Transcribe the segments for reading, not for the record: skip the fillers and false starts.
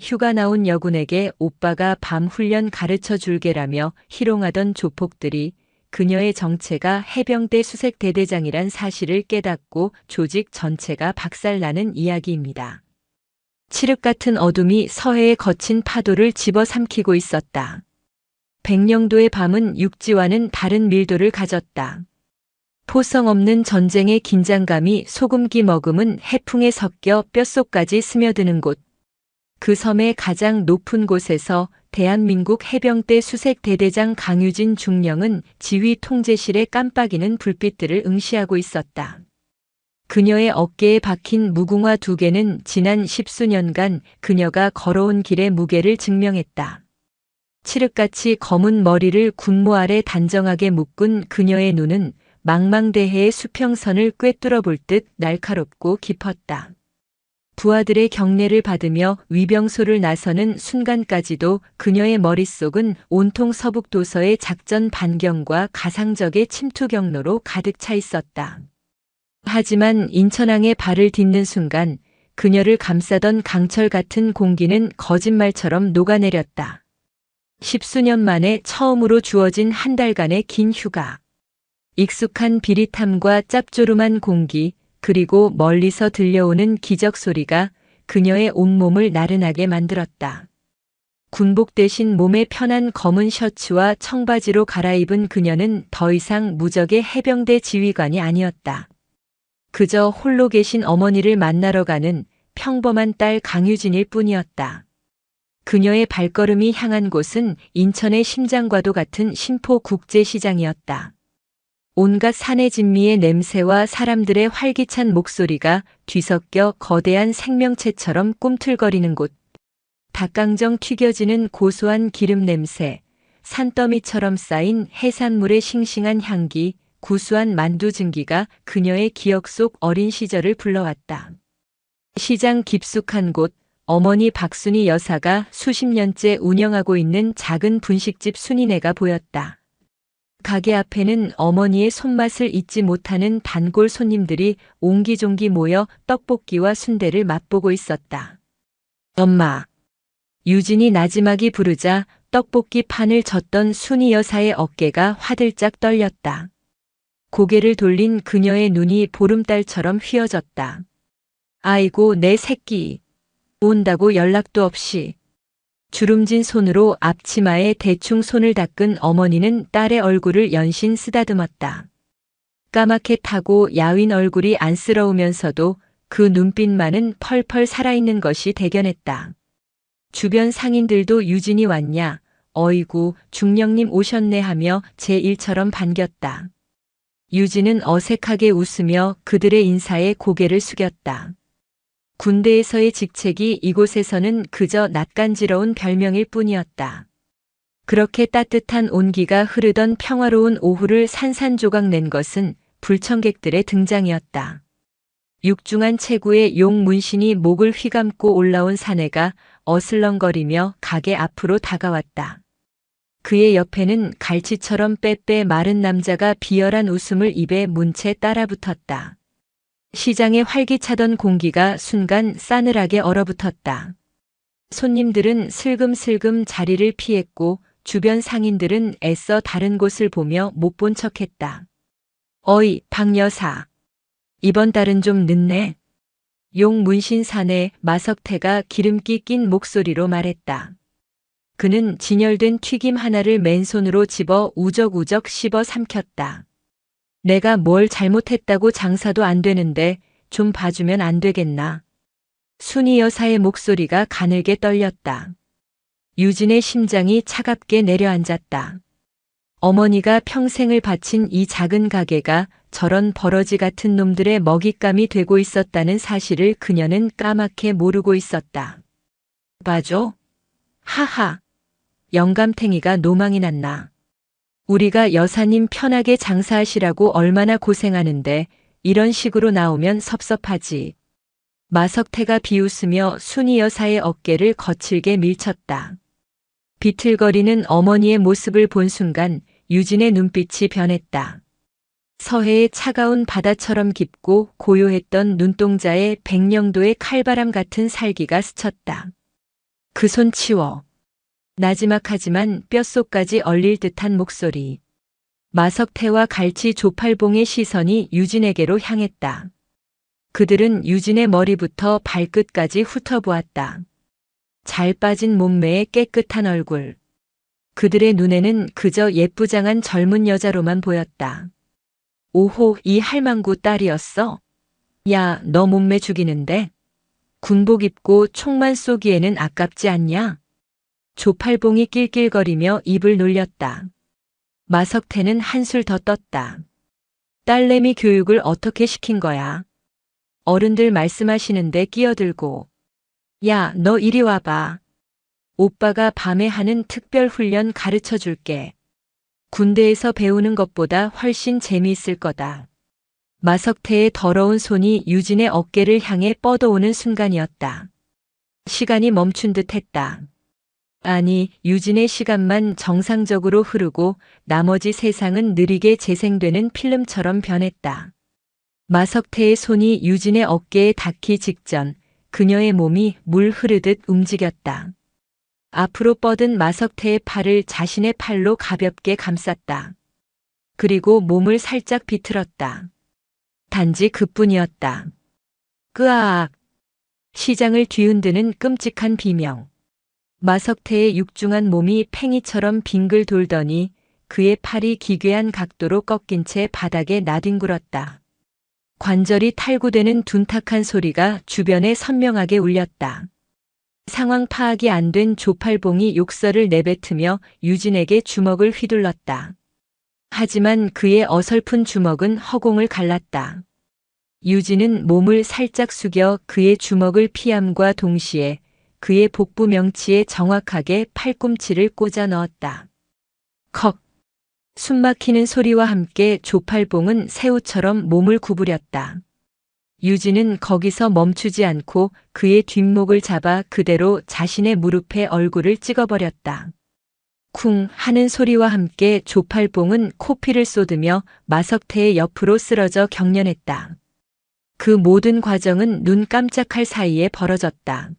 휴가 나온 여군에게 오빠가 밤 훈련 가르쳐 줄게라며 희롱하던 조폭들이 그녀의 정체가 해병대 수색대대장이란 사실을 깨닫고 조직 전체가 박살나는 이야기입니다. 칠흑 같은 어둠이 서해의 거친 파도를 집어삼키고 있었다. 백령도의 밤은 육지와는 다른 밀도를 가졌다. 포성 없는 전쟁의 긴장감이 소금기 머금은 해풍에 섞여 뼛속까지 스며드는 곳. 그 섬의 가장 높은 곳에서 대한민국 해병대 수색대대장 강유진 중령은 지휘 통제실에 깜빡이는 불빛들을 응시하고 있었다. 그녀의 어깨에 박힌 무궁화 2개는 지난 10수년간 그녀가 걸어온 길의 무게를 증명했다. 칠흑같이 검은 머리를 군모 아래 단정하게 묶은 그녀의 눈은 망망대해의 수평선을 꿰뚫어 볼 듯 날카롭고 깊었다. 부하들의 경례를 받으며 위병소를 나서는 순간까지도 그녀의 머릿속은 온통 서북도서의 작전 반경과 가상적의 침투 경로로 가득 차 있었다. 하지만 인천항에 발을 딛는 순간 그녀를 감싸던 강철 같은 공기는 거짓말처럼 녹아내렸다. 10수년 만에 처음으로 주어진 한 달간의 긴 휴가. 익숙한 비릿함과 짭조름한 공기, 그리고 멀리서 들려오는 기적 소리가 그녀의 온몸을 나른하게 만들었다. 군복 대신 몸에 편한 검은 셔츠와 청바지로 갈아입은 그녀는 더 이상 무적의 해병대 지휘관이 아니었다. 그저 홀로 계신 어머니를 만나러 가는 평범한 딸 강유진일 뿐이었다. 그녀의 발걸음이 향한 곳은 인천의 심장과도 같은 신포국제시장이었다. 온갖 산의 진미의 냄새와 사람들의 활기찬 목소리가 뒤섞여 거대한 생명체처럼 꿈틀거리는 곳. 닭강정 튀겨지는 고소한 기름 냄새, 산더미처럼 쌓인 해산물의 싱싱한 향기, 구수한 만두 증기가 그녀의 기억 속 어린 시절을 불러왔다. 시장 깊숙한 곳, 어머니 박순희 여사가 수십 년째 운영하고 있는 작은 분식집 순이네가 보였다. 가게 앞에는 어머니의 손맛을 잊지 못하는 단골 손님들이 옹기종기 모여 떡볶이와 순대를 맛보고 있었다. 엄마. 유진이 나지막이 부르자 떡볶이 판을 젓던 순이 여사의 어깨가 화들짝 떨렸다. 고개를 돌린 그녀의 눈이 보름달처럼 휘어졌다. 아이고 내 새끼. 온다고 연락도 없이. 주름진 손으로 앞치마에 대충 손을 닦은 어머니는 딸의 얼굴을 연신 쓰다듬었다. 까맣게 타고 야윈 얼굴이 안쓰러우면서도 그 눈빛만은 펄펄 살아있는 것이 대견했다. 주변 상인들도 유진이 왔냐, 어이구 중령님 오셨네 하며 제 일처럼 반겼다. 유진은 어색하게 웃으며 그들의 인사에 고개를 숙였다. 군대에서의 직책이 이곳에서는 그저 낯간지러운 별명일 뿐이었다. 그렇게 따뜻한 온기가 흐르던 평화로운 오후를 산산조각 낸 것은 불청객들의 등장이었다. 육중한 체구의 용 문신이 목을 휘감고 올라온 사내가 어슬렁거리며 가게 앞으로 다가왔다. 그의 옆에는 갈치처럼 빼빼 마른 남자가 비열한 웃음을 입에 문 채 따라붙었다. 시장에 활기차던 공기가 순간 싸늘하게 얼어붙었다. 손님들은 슬금슬금 자리를 피했고 주변 상인들은 애써 다른 곳을 보며 못 본 척했다. 어이, 박 여사. 이번 달은 좀 늦네. 용 문신 사내 마석태가 기름기 낀 목소리로 말했다. 그는 진열된 튀김 하나를 맨손으로 집어 우적우적 씹어 삼켰다. 내가 뭘 잘못했다고 장사도 안 되는데 좀 봐주면 안 되겠나. 순이 여사의 목소리가 가늘게 떨렸다. 유진의 심장이 차갑게 내려앉았다. 어머니가 평생을 바친 이 작은 가게가 저런 버러지 같은 놈들의 먹잇감이 되고 있었다는 사실을 그녀는 까맣게 모르고 있었다. 봐줘? 하하. 영감탱이가 노망이 났나. 우리가 여사님 편하게 장사하시라고 얼마나 고생하는데 이런 식으로 나오면 섭섭하지. 마석태가 비웃으며 순이 여사의 어깨를 거칠게 밀쳤다. 비틀거리는 어머니의 모습을 본 순간 유진의 눈빛이 변했다. 서해의 차가운 바다처럼 깊고 고요했던 눈동자에 백령도의 칼바람 같은 살기가 스쳤다. 그 손 치워. 나지막하지만 뼛속까지 얼릴 듯한 목소리. 마석태와 갈치 조팔봉의 시선이 유진에게로 향했다. 그들은 유진의 머리부터 발끝까지 훑어보았다. 잘 빠진 몸매에 깨끗한 얼굴. 그들의 눈에는 그저 예쁘장한 젊은 여자로만 보였다. 오호, 이 할망구 딸이었어? 야, 너 몸매 죽이는데? 군복 입고 총만 쏘기에는 아깝지 않냐? 조팔봉이 낄낄거리며 입을 놀렸다. 마석태는 한술 더 떴다. 딸내미 교육을 어떻게 시킨 거야? 어른들 말씀하시는데 끼어들고. 야, 너 이리 와봐. 오빠가 밤에 하는 특별 훈련 가르쳐 줄게. 군대에서 배우는 것보다 훨씬 재미있을 거다. 마석태의 더러운 손이 유진의 어깨를 향해 뻗어오는 순간이었다. 시간이 멈춘 듯 했다. 아니, 유진의 시간만 정상적으로 흐르고 나머지 세상은 느리게 재생되는 필름처럼 변했다. 마석태의 손이 유진의 어깨에 닿기 직전 그녀의 몸이 물 흐르듯 움직였다. 앞으로 뻗은 마석태의 팔을 자신의 팔로 가볍게 감쌌다. 그리고 몸을 살짝 비틀었다. 단지 그뿐이었다. 끄아악. 시장을 뒤흔드는 끔찍한 비명. 마석태의 육중한 몸이 팽이처럼 빙글 돌더니 그의 팔이 기괴한 각도로 꺾인 채 바닥에 나뒹굴었다. 관절이 탈구되는 둔탁한 소리가 주변에 선명하게 울렸다. 상황 파악이 안 된 조팔봉이 욕설을 내뱉으며 유진에게 주먹을 휘둘렀다. 하지만 그의 어설픈 주먹은 허공을 갈랐다. 유진은 몸을 살짝 숙여 그의 주먹을 피함과 동시에 그의 복부 명치에 정확하게 팔꿈치를 꽂아 넣었다. 컥! 숨막히는 소리와 함께 조팔봉은 새우처럼 몸을 구부렸다. 유진은 거기서 멈추지 않고 그의 뒷목을 잡아 그대로 자신의 무릎에 얼굴을 찍어버렸다. 쿵 하는 소리와 함께 조팔봉은 코피를 쏟으며 마석태의 옆으로 쓰러져 경련했다. 그 모든 과정은 눈 깜짝할 사이에 벌어졌다.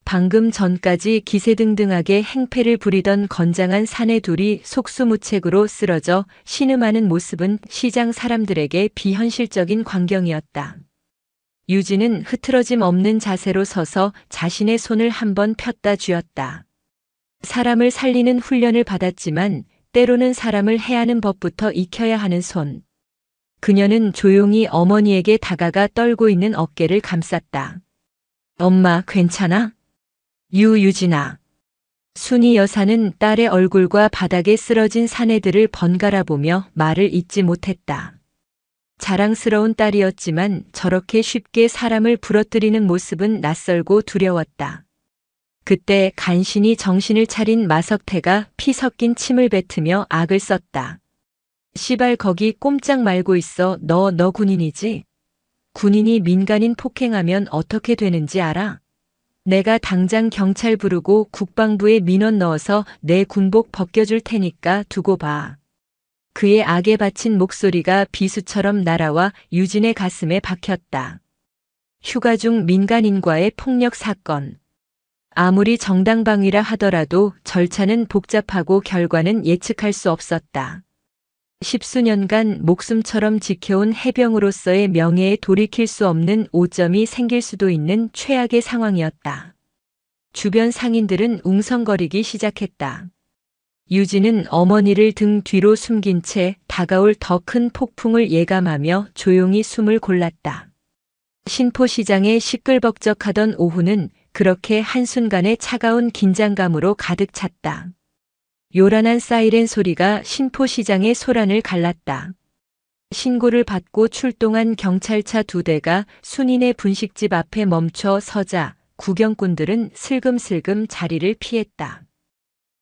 방금 전까지 기세등등하게 행패를 부리던 건장한 사내 둘이 속수무책으로 쓰러져 신음하는 모습은 시장 사람들에게 비현실적인 광경이었다. 유진은 흐트러짐 없는 자세로 서서 자신의 손을 한번 폈다 쥐었다. 사람을 살리는 훈련을 받았지만 때로는 사람을 해하는 법부터 익혀야 하는 손. 그녀는 조용히 어머니에게 다가가 떨고 있는 어깨를 감쌌다. 엄마, 괜찮아? 유진아. 순이 여사는 딸의 얼굴과 바닥에 쓰러진 사내들을 번갈아 보며 말을 잇지 못했다. 자랑스러운 딸이었지만 저렇게 쉽게 사람을 부러뜨리는 모습은 낯설고 두려웠다. 그때 간신히 정신을 차린 마석태가 피 섞인 침을 뱉으며 악을 썼다. 시발 거기 꼼짝 말고 있어. 너 군인이지? 군인이 민간인 폭행하면 어떻게 되는지 알아? 내가 당장 경찰 부르고 국방부에 민원 넣어서 내 군복 벗겨줄 테니까 두고 봐. 그의 악에 바친 목소리가 비수처럼 날아와 유진의 가슴에 박혔다. 휴가 중 민간인과의 폭력 사건. 아무리 정당방위라 하더라도 절차는 복잡하고 결과는 예측할 수 없었다. 십수년간 목숨처럼 지켜온 해병으로서의 명예에 돌이킬 수 없는 오점이 생길 수도 있는 최악의 상황이었다. 주변 상인들은 웅성거리기 시작했다. 유진은 어머니를 등 뒤로 숨긴 채 다가올 더 큰 폭풍을 예감하며 조용히 숨을 골랐다. 신포시장의 시끌벅적하던 오후는 그렇게 한순간에 차가운 긴장감으로 가득 찼다. 요란한 사이렌 소리가 신포시장의 소란을 갈랐다. 신고를 받고 출동한 경찰차 2대가 순인의 분식집 앞에 멈춰 서자 구경꾼들은 슬금슬금 자리를 피했다.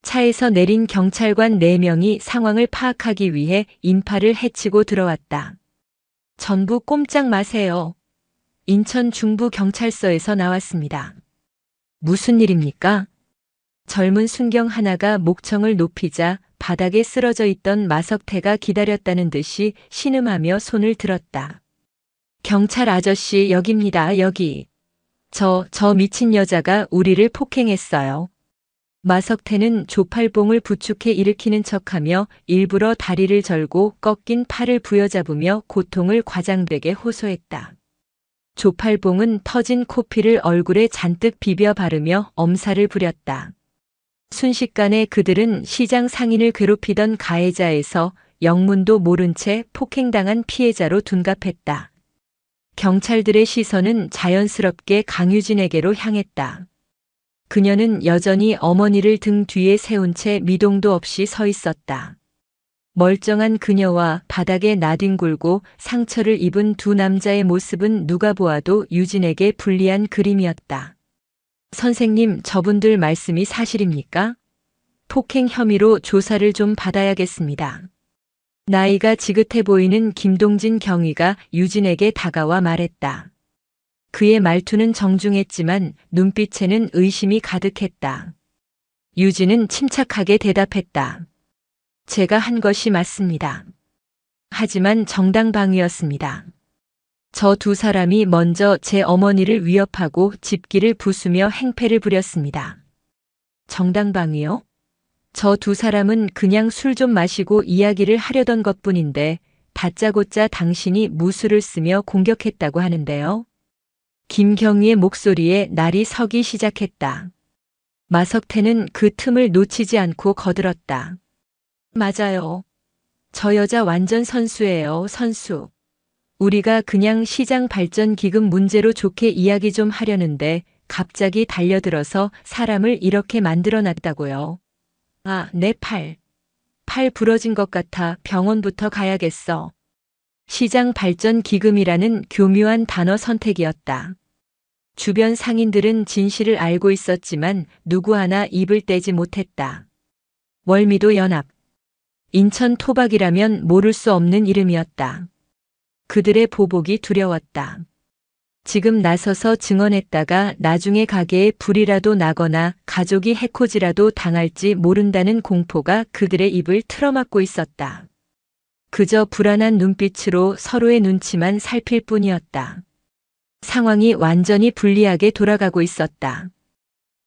차에서 내린 경찰관 4명이 상황을 파악하기 위해 인파를 헤치고 들어왔다. 전부 꼼짝 마세요. 인천 중부경찰서에서 나왔습니다. 무슨 일입니까? 젊은 순경 하나가 목청을 높이자 바닥에 쓰러져 있던 마석태가 기다렸다는 듯이 신음하며 손을 들었다. 경찰 아저씨 여기입니다. 여기. 저 미친 여자가 우리를 폭행했어요. 마석태는 조팔봉을 부축해 일으키는 척하며 일부러 다리를 절고 꺾인 팔을 부여잡으며 고통을 과장되게 호소했다. 조팔봉은 터진 코피를 얼굴에 잔뜩 비벼 바르며 엄살을 부렸다. 순식간에 그들은 시장 상인을 괴롭히던 가해자에서 영문도 모른 채 폭행당한 피해자로 둔갑했다. 경찰들의 시선은 자연스럽게 강유진에게로 향했다. 그녀는 여전히 어머니를 등 뒤에 세운 채 미동도 없이 서 있었다. 멀쩡한 그녀와 바닥에 나뒹굴고 상처를 입은 두 남자의 모습은 누가 보아도 유진에게 불리한 그림이었다. 선생님, 저분들 말씀이 사실입니까? 폭행 혐의로 조사를 좀 받아야겠습니다. 나이가 지긋해 보이는 김동진 경위가 유진에게 다가와 말했다. 그의 말투는 정중했지만 눈빛에는 의심이 가득했다. 유진은 침착하게 대답했다. 제가 한 것이 맞습니다. 하지만 정당방위였습니다. 저 두 사람이 먼저 제 어머니를 위협하고 집기를 부수며 행패를 부렸습니다. 정당방위요? 저 두 사람은 그냥 술 좀 마시고 이야기를 하려던 것뿐인데 다짜고짜 당신이 무술을 쓰며 공격했다고 하는데요. 김경희의 목소리에 날이 서기 시작했다. 마석태는 그 틈을 놓치지 않고 거들었다. 맞아요. 저 여자 완전 선수예요, 선수. 우리가 그냥 시장 발전 기금 문제로 좋게 이야기 좀 하려는데 갑자기 달려들어서 사람을 이렇게 만들어 놨다고요. 아, 내 팔. 팔 부러진 것 같아 병원부터 가야겠어. 시장 발전 기금이라는 교묘한 단어 선택이었다. 주변 상인들은 진실을 알고 있었지만 누구 하나 입을 떼지 못했다. 월미도 연합. 인천 토박이라면 모를 수 없는 이름이었다. 그들의 보복이 두려웠다. 지금 나서서 증언했다가 나중에 가게에 불이라도 나거나 가족이 해코지라도 당할지 모른다는 공포가 그들의 입을 틀어막고 있었다. 그저 불안한 눈빛으로 서로의 눈치만 살필 뿐이었다. 상황이 완전히 불리하게 돌아가고 있었다.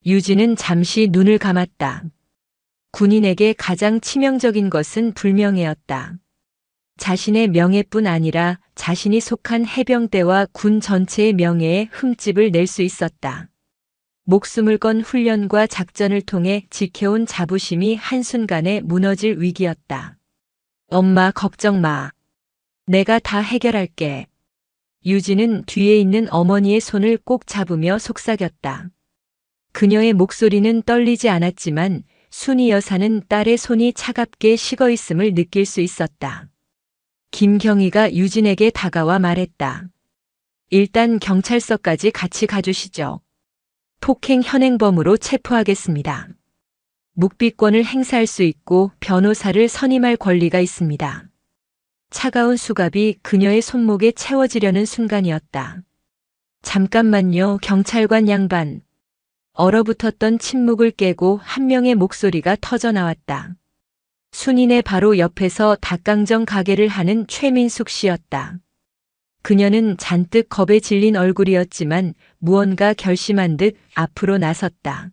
유진은 잠시 눈을 감았다. 군인에게 가장 치명적인 것은 불명예였다. 자신의 명예뿐 아니라 자신이 속한 해병대와 군 전체의 명예에 흠집을 낼 수 있었다. 목숨을 건 훈련과 작전을 통해 지켜온 자부심이 한순간에 무너질 위기였다. 엄마, 걱정 마. 내가 다 해결할게. 유진은 뒤에 있는 어머니의 손을 꼭 잡으며 속삭였다. 그녀의 목소리는 떨리지 않았지만 순이 여사는 딸의 손이 차갑게 식어 있음을 느낄 수 있었다. 김경희가 유진에게 다가와 말했다. 일단 경찰서까지 같이 가주시죠. 폭행 현행범으로 체포하겠습니다. 묵비권을 행사할 수 있고 변호사를 선임할 권리가 있습니다. 차가운 수갑이 그녀의 손목에 채워지려는 순간이었다. 잠깐만요, 경찰관 양반. 얼어붙었던 침묵을 깨고 한 명의 목소리가 터져 나왔다. 순인의 바로 옆에서 닭강정 가게를 하는 최민숙 씨였다. 그녀는 잔뜩 겁에 질린 얼굴이었지만 무언가 결심한 듯 앞으로 나섰다.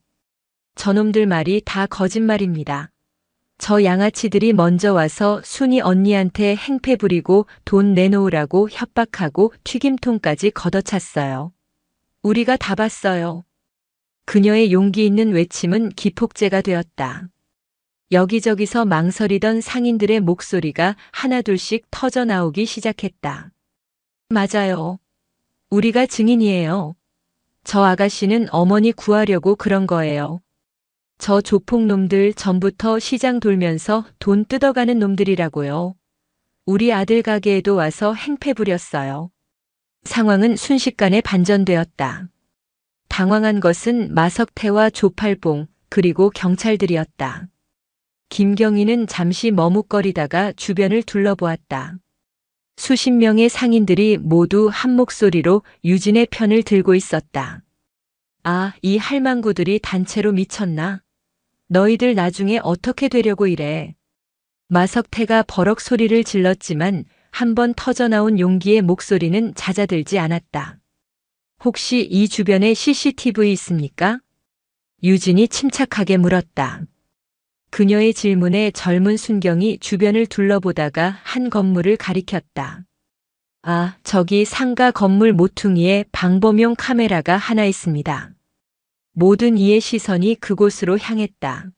저놈들 말이 다 거짓말입니다. 저 양아치들이 먼저 와서 순이 언니한테 행패 부리고 돈 내놓으라고 협박하고 튀김통까지 걷어찼어요. 우리가 다 봤어요. 그녀의 용기 있는 외침은 기폭제가 되었다. 여기저기서 망설이던 상인들의 목소리가 하나둘씩 터져 나오기 시작했다. 맞아요. 우리가 증인이에요. 저 아가씨는 어머니 구하려고 그런 거예요. 저 조폭놈들 전부터 시장 돌면서 돈 뜯어가는 놈들이라고요. 우리 아들 가게에도 와서 행패 부렸어요. 상황은 순식간에 반전되었다. 당황한 것은 마석태와 조팔봉 그리고 경찰들이었다. 김경희는 잠시 머뭇거리다가 주변을 둘러보았다. 수십 명의 상인들이 모두 한 목소리로 유진의 편을 들고 있었다. 아, 이 할망구들이 단체로 미쳤나? 너희들 나중에 어떻게 되려고 이래? 마석태가 버럭 소리를 질렀지만 한 번 터져나온 용기의 목소리는 잦아들지 않았다. 혹시 이 주변에 CCTV 있습니까? 유진이 침착하게 물었다. 그녀의 질문에 젊은 순경이 주변을 둘러보다가 한 건물을 가리켰다. 아, 저기 상가 건물 모퉁이에 방범용 카메라가 하나 있습니다. 모든 이의 시선이 그곳으로 향했다.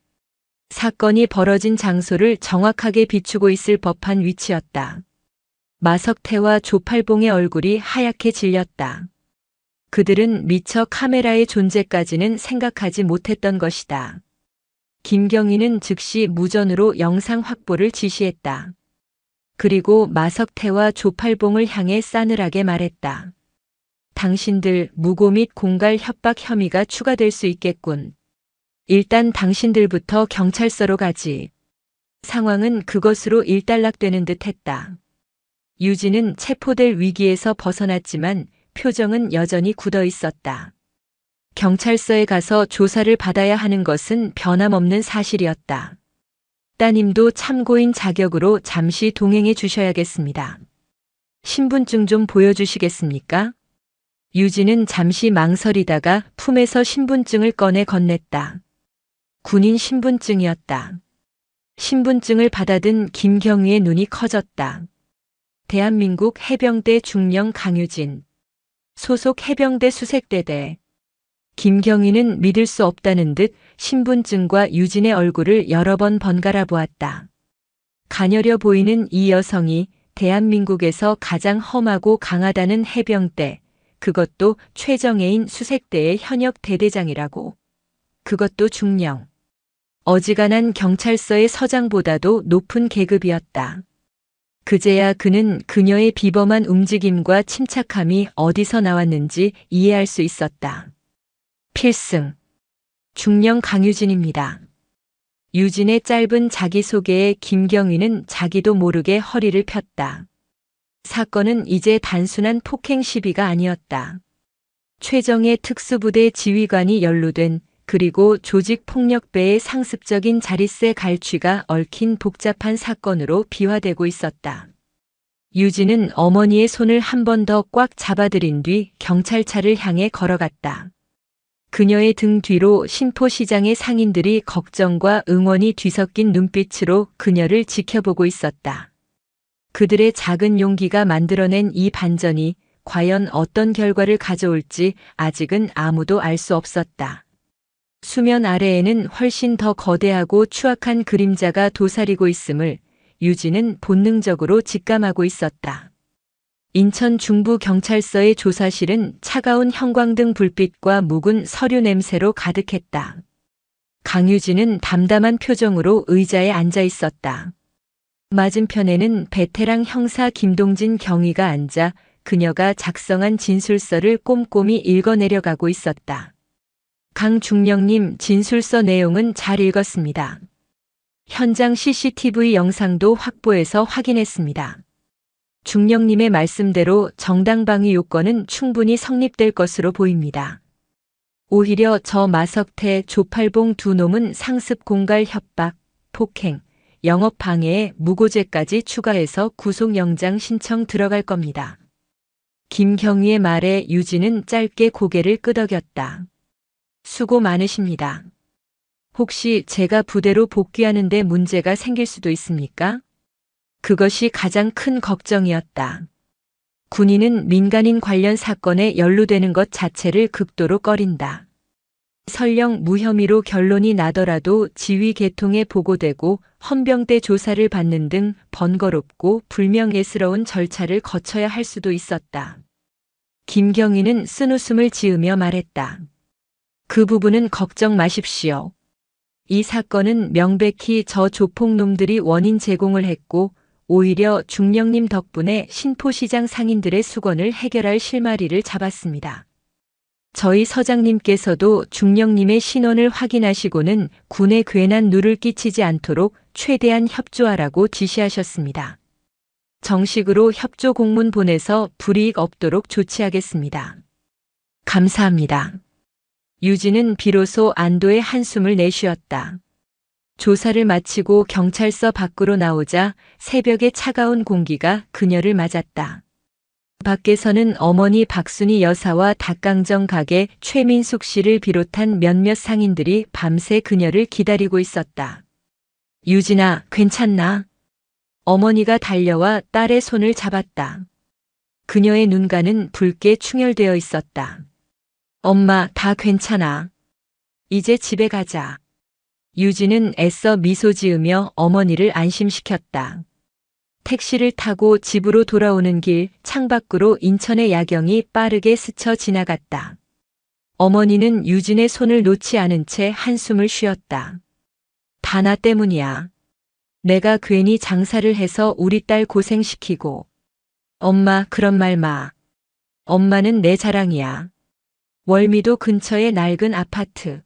사건이 벌어진 장소를 정확하게 비추고 있을 법한 위치였다. 마석태와 조팔봉의 얼굴이 하얗게 질렸다. 그들은 미처 카메라의 존재까지는 생각하지 못했던 것이다. 김경희는 즉시 무전으로 영상 확보를 지시했다. 그리고 마석태와 조팔봉을 향해 싸늘하게 말했다. 당신들 무고 및 공갈 협박 혐의가 추가될 수 있겠군. 일단 당신들부터 경찰서로 가지. 상황은 그것으로 일단락되는 듯 했다. 유진은 체포될 위기에서 벗어났지만 표정은 여전히 굳어 있었다. 경찰서에 가서 조사를 받아야 하는 것은 변함없는 사실이었다. 따님도 참고인 자격으로 잠시 동행해 주셔야겠습니다. 신분증 좀 보여주시겠습니까? 유진은 잠시 망설이다가 품에서 신분증을 꺼내 건넸다. 군인 신분증이었다. 신분증을 받아든 김경희의 눈이 커졌다. 대한민국 해병대 중령 강유진. 소속 해병대 수색대대. 김경희는 믿을 수 없다는 듯 신분증과 유진의 얼굴을 여러 번 번갈아 보았다. 가녀려 보이는 이 여성이 대한민국에서 가장 험하고 강하다는 해병대, 그것도 최정예인 수색대의 현역 대대장이라고. 그것도 중령. 어지간한 경찰서의 서장보다도 높은 계급이었다. 그제야 그는 그녀의 비범한 움직임과 침착함이 어디서 나왔는지 이해할 수 있었다. 필승. 중령 강유진입니다. 유진의 짧은 자기소개에 김경희는 자기도 모르게 허리를 폈다. 사건은 이제 단순한 폭행 시비가 아니었다. 최정예 특수부대 지휘관이 연루된 그리고 조직폭력배의 상습적인 자릿세 갈취가 얽힌 복잡한 사건으로 비화되고 있었다. 유진은 어머니의 손을 한 번 더 꽉 잡아들인 뒤 경찰차를 향해 걸어갔다. 그녀의 등 뒤로 신포시장의 상인들이 걱정과 응원이 뒤섞인 눈빛으로 그녀를 지켜보고 있었다. 그들의 작은 용기가 만들어낸 이 반전이 과연 어떤 결과를 가져올지 아직은 아무도 알 수 없었다. 수면 아래에는 훨씬 더 거대하고 추악한 그림자가 도사리고 있음을 유진은 본능적으로 직감하고 있었다. 인천 중부경찰서의 조사실은 차가운 형광등 불빛과 묵은 서류 냄새로 가득했다. 강유진은 담담한 표정으로 의자에 앉아 있었다. 맞은편에는 베테랑 형사 김동진 경위가 앉아 그녀가 작성한 진술서를 꼼꼼히 읽어내려가고 있었다. 강중령님, 진술서 내용은 잘 읽었습니다. 현장 CCTV 영상도 확보해서 확인했습니다. 중령님의 말씀대로 정당방위 요건은 충분히 성립될 것으로 보입니다. 오히려 저 마석태, 조팔봉 두 놈은 상습 공갈 협박, 폭행, 영업방해에 무고죄까지 추가해서 구속영장 신청 들어갈 겁니다. 김경희의 말에 유진은 짧게 고개를 끄덕였다. 수고 많으십니다. 혹시 제가 부대로 복귀하는 데 문제가 생길 수도 있습니까? 그것이 가장 큰 걱정이었다. 군인은 민간인 관련 사건에 연루되는 것 자체를 극도로 꺼린다. 설령 무혐의로 결론이 나더라도 지휘 계통에 보고되고 헌병대 조사를 받는 등 번거롭고 불명예스러운 절차를 거쳐야 할 수도 있었다. 김경희는 쓴웃음을 지으며 말했다. 그 부분은 걱정 마십시오. 이 사건은 명백히 저 조폭놈들이 원인 제공을 했고 오히려 중령님 덕분에 신포시장 상인들의 수건을 해결할 실마리를 잡았습니다. 저희 서장님께서도 중령님의 신원을 확인하시고는 군에 괜한 누를 끼치지 않도록 최대한 협조하라고 지시하셨습니다. 정식으로 협조 공문 보내서 불이익 없도록 조치하겠습니다. 감사합니다. 유진은 비로소 안도의 한숨을 내쉬었다. 조사를 마치고 경찰서 밖으로 나오자 새벽의 차가운 공기가 그녀를 맞았다. 밖에서는 어머니 박순희 여사와 닭강정 가게 최민숙 씨를 비롯한 몇몇 상인들이 밤새 그녀를 기다리고 있었다. 유진아, 괜찮나? 어머니가 달려와 딸의 손을 잡았다. 그녀의 눈가는 붉게 충혈되어 있었다. 엄마, 다 괜찮아. 이제 집에 가자. 유진은 애써 미소 지으며 어머니를 안심시켰다. 택시를 타고 집으로 돌아오는 길 창밖으로 인천의 야경이 빠르게 스쳐 지나갔다. 어머니는 유진의 손을 놓지 않은 채 한숨을 쉬었다. 다 나 때문이야. 내가 괜히 장사를 해서 우리 딸 고생시키고. 엄마, 그런 말 마. 엄마는 내 자랑이야. 월미도 근처의 낡은 아파트.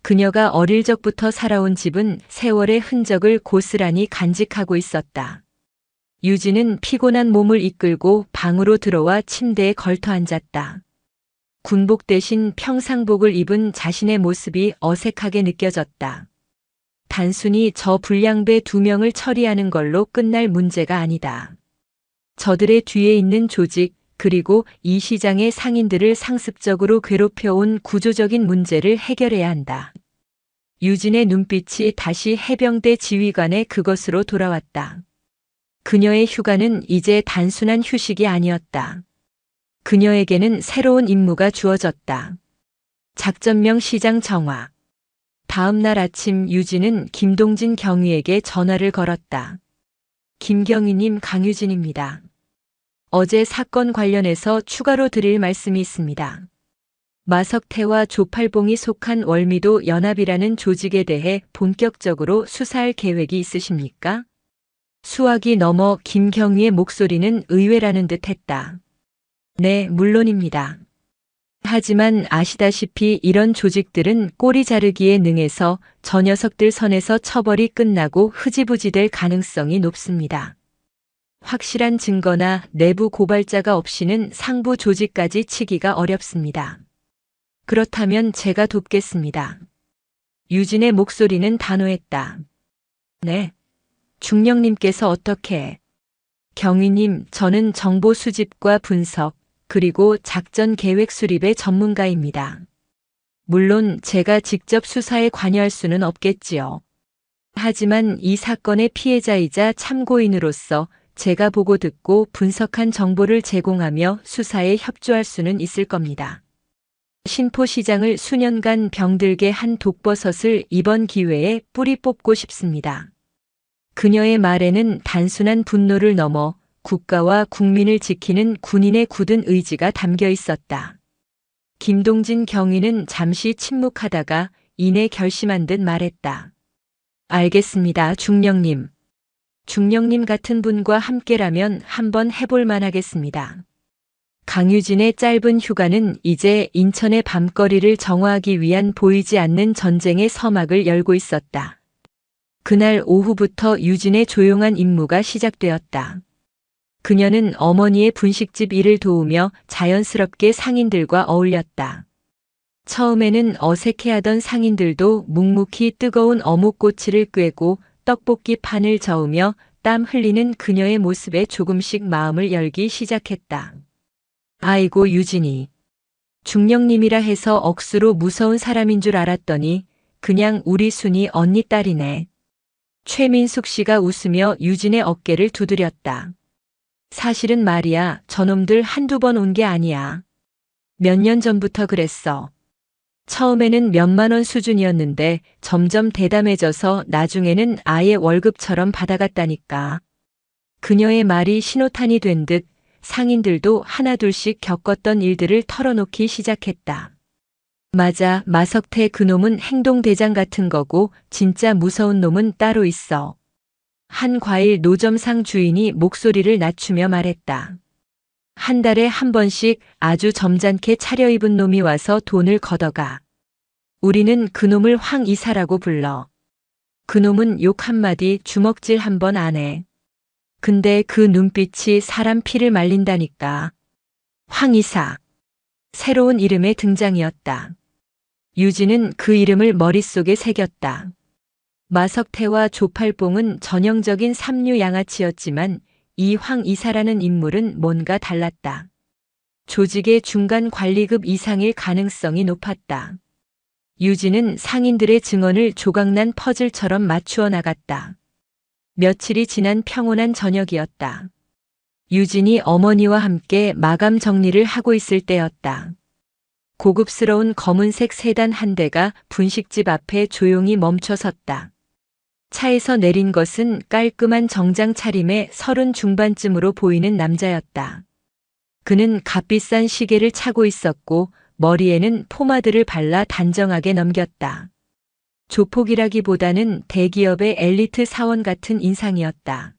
그녀가 어릴 적부터 살아온 집은 세월의 흔적을 고스란히 간직하고 있었다. 유진은 피곤한 몸을 이끌고 방으로 들어와 침대에 걸터 앉았다. 군복 대신 평상복을 입은 자신의 모습이 어색하게 느껴졌다. 단순히 저 불량배 2명을 처리하는 걸로 끝날 문제가 아니다. 저들의 뒤에 있는 조직, 그리고 이 시장의 상인들을 상습적으로 괴롭혀온 구조적인 문제를 해결해야 한다. 유진의 눈빛이 다시 해병대 지휘관의 그것으로 돌아왔다. 그녀의 휴가는 이제 단순한 휴식이 아니었다. 그녀에게는 새로운 임무가 주어졌다. 작전명 시장 정화. 다음 날 아침 유진은 김동진 경위에게 전화를 걸었다. 김경위님, 강유진입니다. 어제 사건 관련해서 추가로 드릴 말씀이 있습니다. 마석태와 조팔봉이 속한 월미도 연합이라는 조직에 대해 본격적으로 수사할 계획이 있으십니까? 수학이 넘어 김경위의 목소리는 의외라는 듯 했다. 네, 물론입니다. 하지만 아시다시피 이런 조직들은 꼬리 자르기에 능해서 저 녀석들 선에서 처벌이 끝나고 흐지부지 될 가능성이 높습니다. 확실한 증거나 내부 고발자가 없이는 상부 조직까지 치기가 어렵습니다. 그렇다면 제가 돕겠습니다. 유진의 목소리는 단호했다. 네. 중령님께서 어떻게? 경위님, 저는 정보 수집과 분석, 그리고 작전 계획 수립의 전문가입니다. 물론 제가 직접 수사에 관여할 수는 없겠지요. 하지만 이 사건의 피해자이자 참고인으로서 제가 보고 듣고 분석한 정보를 제공하며 수사에 협조할 수는 있을 겁니다. 신포시장을 수년간 병들게 한 독버섯을 이번 기회에 뿌리 뽑고 싶습니다. 그녀의 말에는 단순한 분노를 넘어 국가와 국민을 지키는 군인의 굳은 의지가 담겨 있었다. 김동진 경위는 잠시 침묵하다가 이내 결심한 듯 말했다. 알겠습니다, 중령님. 중령님 같은 분과 함께라면 한번 해볼 만하겠습니다. 강유진의 짧은 휴가는 이제 인천의 밤거리를 정화하기 위한 보이지 않는 전쟁의 서막을 열고 있었다. 그날 오후부터 유진의 조용한 임무가 시작되었다. 그녀는 어머니의 분식집 일을 도우며 자연스럽게 상인들과 어울렸다. 처음에는 어색해하던 상인들도 묵묵히 뜨거운 어묵꼬치를 꿰고 떡볶이 판을 저으며 땀 흘리는 그녀의 모습에 조금씩 마음을 열기 시작했다. 아이고, 유진이. 중령님이라 해서 억수로 무서운 사람인 줄 알았더니 그냥 우리 순이 언니 딸이네. 최민숙 씨가 웃으며 유진의 어깨를 두드렸다. 사실은 말이야, 저놈들 한두 번 온 게 아니야. 몇 년 전부터 그랬어. 처음에는 몇만 원 수준이었는데 점점 대담해져서 나중에는 아예 월급처럼 받아갔다니까. 그녀의 말이 신호탄이 된 듯 상인들도 하나둘씩 겪었던 일들을 털어놓기 시작했다. 맞아, 마석태 그놈은 행동대장 같은 거고 진짜 무서운 놈은 따로 있어. 한 과일 노점상 주인이 목소리를 낮추며 말했다. 한 달에 한 번씩 아주 점잖게 차려입은 놈이 와서 돈을 걷어가. 우리는 그놈을 황 이사라고 불러. 그놈은 욕 한마디 주먹질 한 번 안 해. 근데 그 눈빛이 사람 피를 말린다니까. 황 이사. 새로운 이름의 등장이었다. 유진은 그 이름을 머릿속에 새겼다. 마석태와 조팔봉은 전형적인 삼류 양아치였지만 이 황 이사라는 인물은 뭔가 달랐다. 조직의 중간 관리급 이상일 가능성이 높았다. 유진은 상인들의 증언을 조각난 퍼즐처럼 맞추어 나갔다. 며칠이 지난 평온한 저녁이었다. 유진이 어머니와 함께 마감 정리를 하고 있을 때였다. 고급스러운 검은색 세단 한 대가 분식집 앞에 조용히 멈춰 섰다. 차에서 내린 것은 깔끔한 정장 차림의 30 중반쯤으로 보이는 남자였다. 그는 값비싼 시계를 차고 있었고 머리에는 포마드를 발라 단정하게 넘겼다. 조폭이라기보다는 대기업의 엘리트 사원 같은 인상이었다.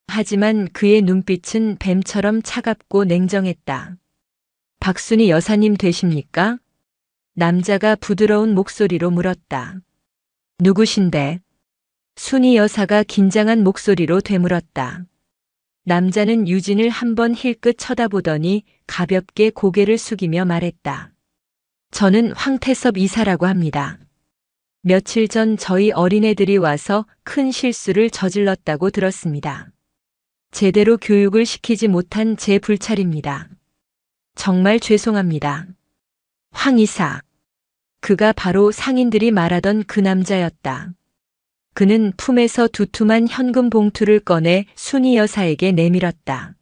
하지만 그의 눈빛은 뱀처럼 차갑고 냉정했다. 박순희 여사님 되십니까? 남자가 부드러운 목소리로 물었다. 누구신데? 순희 여사가 긴장한 목소리로 되물었다. 남자는 유진을 한번 힐끗 쳐다보더니 가볍게 고개를 숙이며 말했다. 저는 황태섭 이사라고 합니다. 며칠 전 저희 어린애들이 와서 큰 실수를 저질렀다고 들었습니다. 제대로 교육을 시키지 못한 제 불찰입니다. 정말 죄송합니다. 황 이사. 그가 바로 상인들이 말하던 그 남자였다. 그는 품에서 두툼한 현금 봉투를 꺼내 순희 여사에게 내밀었다.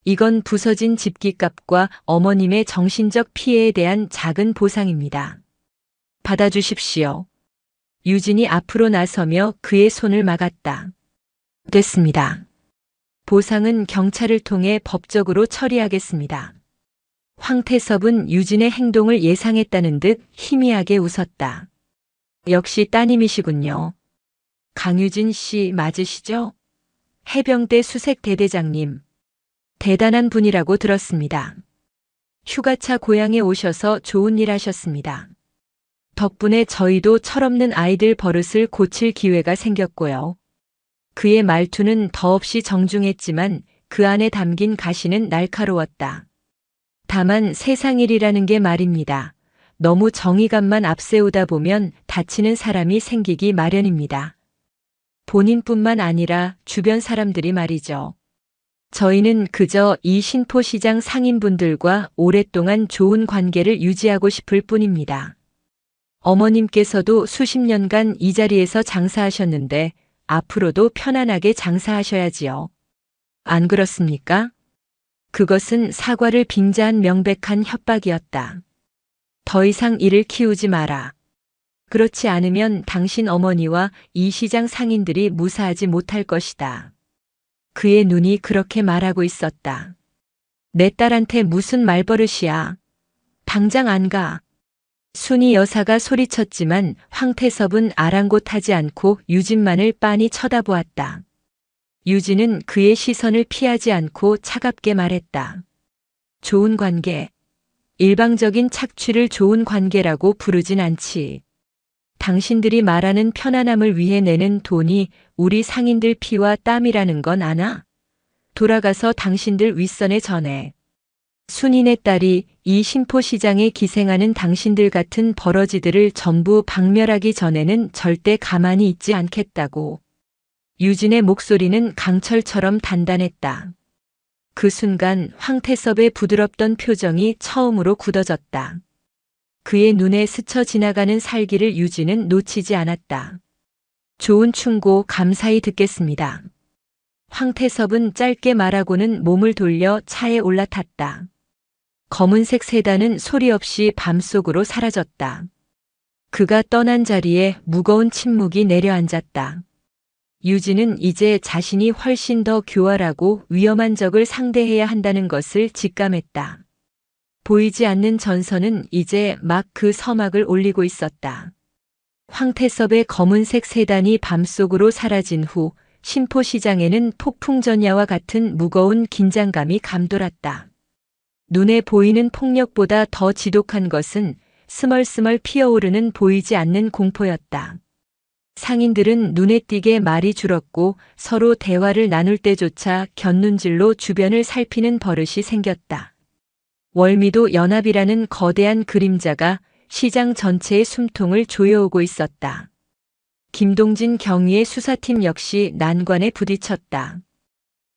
이건 부서진 집기값과 어머님의 정신적 피해에 대한 작은 보상입니다. 받아주십시오. 유진이 앞으로 나서며 그의 손을 막았다. 됐습니다. 보상은 경찰을 통해 법적으로 처리하겠습니다. 황태섭은 유진의 행동을 예상했다는 듯 희미하게 웃었다. 역시 따님이시군요. 강유진 씨 맞으시죠? 해병대 수색 대대장님. 대단한 분이라고 들었습니다. 휴가차 고향에 오셔서 좋은 일 하셨습니다. 덕분에 저희도 철없는 아이들 버릇을 고칠 기회가 생겼고요. 그의 말투는 더없이 정중했지만 그 안에 담긴 가시는 날카로웠다. 다만 세상 일이라는 게 말입니다. 너무 정의감만 앞세우다 보면 다치는 사람이 생기기 마련입니다. 본인뿐만 아니라 주변 사람들이 말이죠. 저희는 그저 이 신포시장 상인분들과 오랫동안 좋은 관계를 유지하고 싶을 뿐입니다. 어머님께서도 수십 년간 이 자리에서 장사하셨는데 앞으로도 편안하게 장사하셔야지요. 안 그렇습니까? 그것은 사과를 빙자한 명백한 협박이었다. 더 이상 이를 키우지 마라. 그렇지 않으면 당신 어머니와 이 시장 상인들이 무사하지 못할 것이다. 그의 눈이 그렇게 말하고 있었다. 내 딸한테 무슨 말버릇이야. 당장 안 가. 순희 여사가 소리쳤지만 황태섭은 아랑곳하지 않고 유진만을 빤히 쳐다보았다. 유진은 그의 시선을 피하지 않고 차갑게 말했다. 좋은 관계. 일방적인 착취를 좋은 관계라고 부르진 않지. 당신들이 말하는 편안함을 위해 내는 돈이 우리 상인들 피와 땀이라는 건 아나? 돌아가서 당신들 윗선에 전해. 순인의 딸이 이 신포시장에 기생하는 당신들 같은 버러지들을 전부 박멸하기 전에는 절대 가만히 있지 않겠다고. 유진의 목소리는 강철처럼 단단했다. 그 순간 황태섭의 부드럽던 표정이 처음으로 굳어졌다. 그의 눈에 스쳐 지나가는 살기를 유진은 놓치지 않았다. 좋은 충고 감사히 듣겠습니다. 황태섭은 짧게 말하고는 몸을 돌려 차에 올라탔다. 검은색 세단은 소리 없이 밤속으로 사라졌다. 그가 떠난 자리에 무거운 침묵이 내려앉았다. 유진은 이제 자신이 훨씬 더 교활하고 위험한 적을 상대해야 한다는 것을 직감했다. 보이지 않는 전선은 이제 막 그 서막을 올리고 있었다. 황태섭의 검은색 세단이 밤속으로 사라진 후 신포시장에는 폭풍전야와 같은 무거운 긴장감이 감돌았다. 눈에 보이는 폭력보다 더 지독한 것은 스멀스멀 피어오르는 보이지 않는 공포였다. 상인들은 눈에 띄게 말이 줄었고 서로 대화를 나눌 때조차 곁눈질로 주변을 살피는 버릇이 생겼다. 월미도 연합이라는 거대한 그림자가 시장 전체의 숨통을 조여오고 있었다. 김동진 경위의 수사팀 역시 난관에 부딪혔다.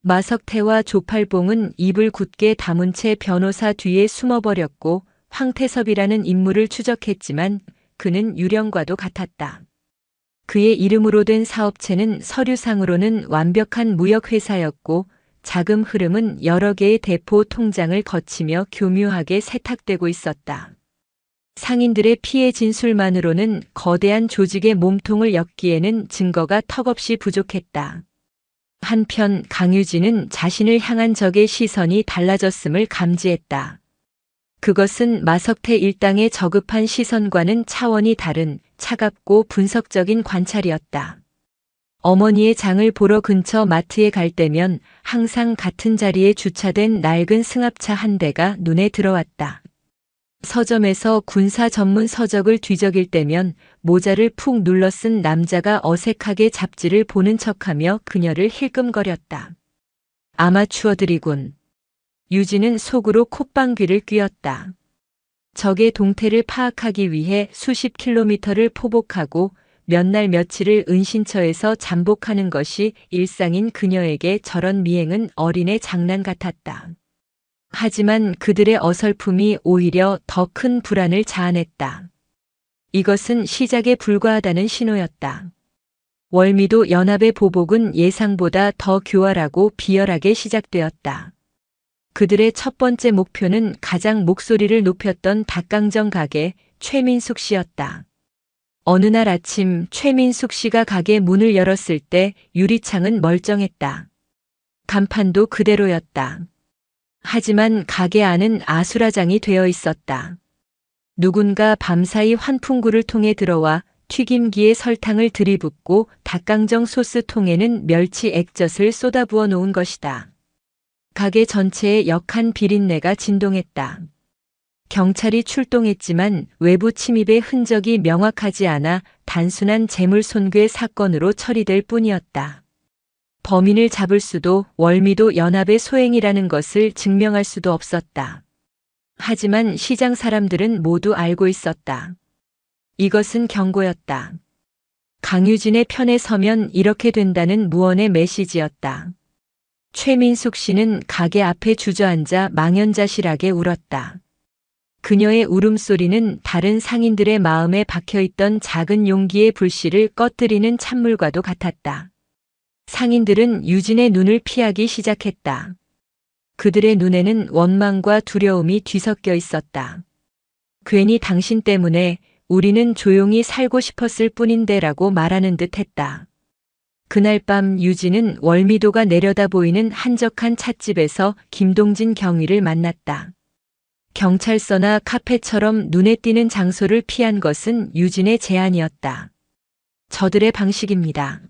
마석태와 조팔봉은 입을 굳게 다문 채 변호사 뒤에 숨어버렸고 황태섭이라는 인물을 추적했지만 그는 유령과도 같았다. 그의 이름으로 된 사업체는 서류상으로는 완벽한 무역회사였고 자금 흐름은 여러 개의 대포 통장을 거치며 교묘하게 세탁되고 있었다. 상인들의 피해 진술만으로는 거대한 조직의 몸통을 엮기에는 증거가 턱없이 부족했다. 한편 강유진은 자신을 향한 적의 시선이 달라졌음을 감지했다. 그것은 마석태 일당의 저급한 시선과는 차원이 다른 차갑고 분석적인 관찰이었다. 어머니의 장을 보러 근처 마트에 갈 때면 항상 같은 자리에 주차된 낡은 승합차 한 대가 눈에 들어왔다. 서점에서 군사 전문 서적을 뒤적일 때면 모자를 푹 눌러 쓴 남자가 어색하게 잡지를 보는 척하며 그녀를 힐끔거렸다. 아마추어들이군. 유진은 속으로 콧방귀를 뀌었다. 적의 동태를 파악하기 위해 수십 킬로미터를 포복하고 몇 날 며칠을 은신처에서 잠복하는 것이 일상인 그녀에게 저런 미행은 어린애 장난 같았다. 하지만 그들의 어설픔이 오히려 더 큰 불안을 자아냈다. 이것은 시작에 불과하다는 신호였다. 월미도 연합의 보복은 예상보다 더 교활하고 비열하게 시작되었다. 그들의 첫 번째 목표는 가장 목소리를 높였던 닭강정 가게 최민숙 씨였다. 어느 날 아침 최민숙 씨가 가게 문을 열었을 때 유리창은 멀쩡했다. 간판도 그대로였다. 하지만 가게 안은 아수라장이 되어 있었다. 누군가 밤사이 환풍구를 통해 들어와 튀김기에 설탕을 들이붓고 닭강정 소스 통에는 멸치 액젓을 쏟아부어 놓은 것이다. 가게 전체에 역한 비린내가 진동했다. 경찰이 출동했지만 외부 침입의 흔적이 명확하지 않아 단순한 재물 손괴 사건으로 처리될 뿐이었다. 범인을 잡을 수도 월미도 연합의 소행이라는 것을 증명할 수도 없었다. 하지만 시장 사람들은 모두 알고 있었다. 이것은 경고였다. 강유진의 편에 서면 이렇게 된다는 무언의 메시지였다. 최민숙 씨는 가게 앞에 주저앉아 망연자실하게 울었다. 그녀의 울음소리는 다른 상인들의 마음에 박혀있던 작은 용기의 불씨를 꺼뜨리는 찬물과도 같았다. 상인들은 유진의 눈을 피하기 시작했다. 그들의 눈에는 원망과 두려움이 뒤섞여 있었다. 괜히 당신 때문에 우리는 조용히 살고 싶었을 뿐인데라고 말하는 듯 했다. 그날 밤 유진은 월미도가 내려다 보이는 한적한 찻집에서 김동진 경위를 만났다. 경찰서나 카페처럼 눈에 띄는 장소를 피한 것은 유진의 제안이었다. 저들의 방식입니다.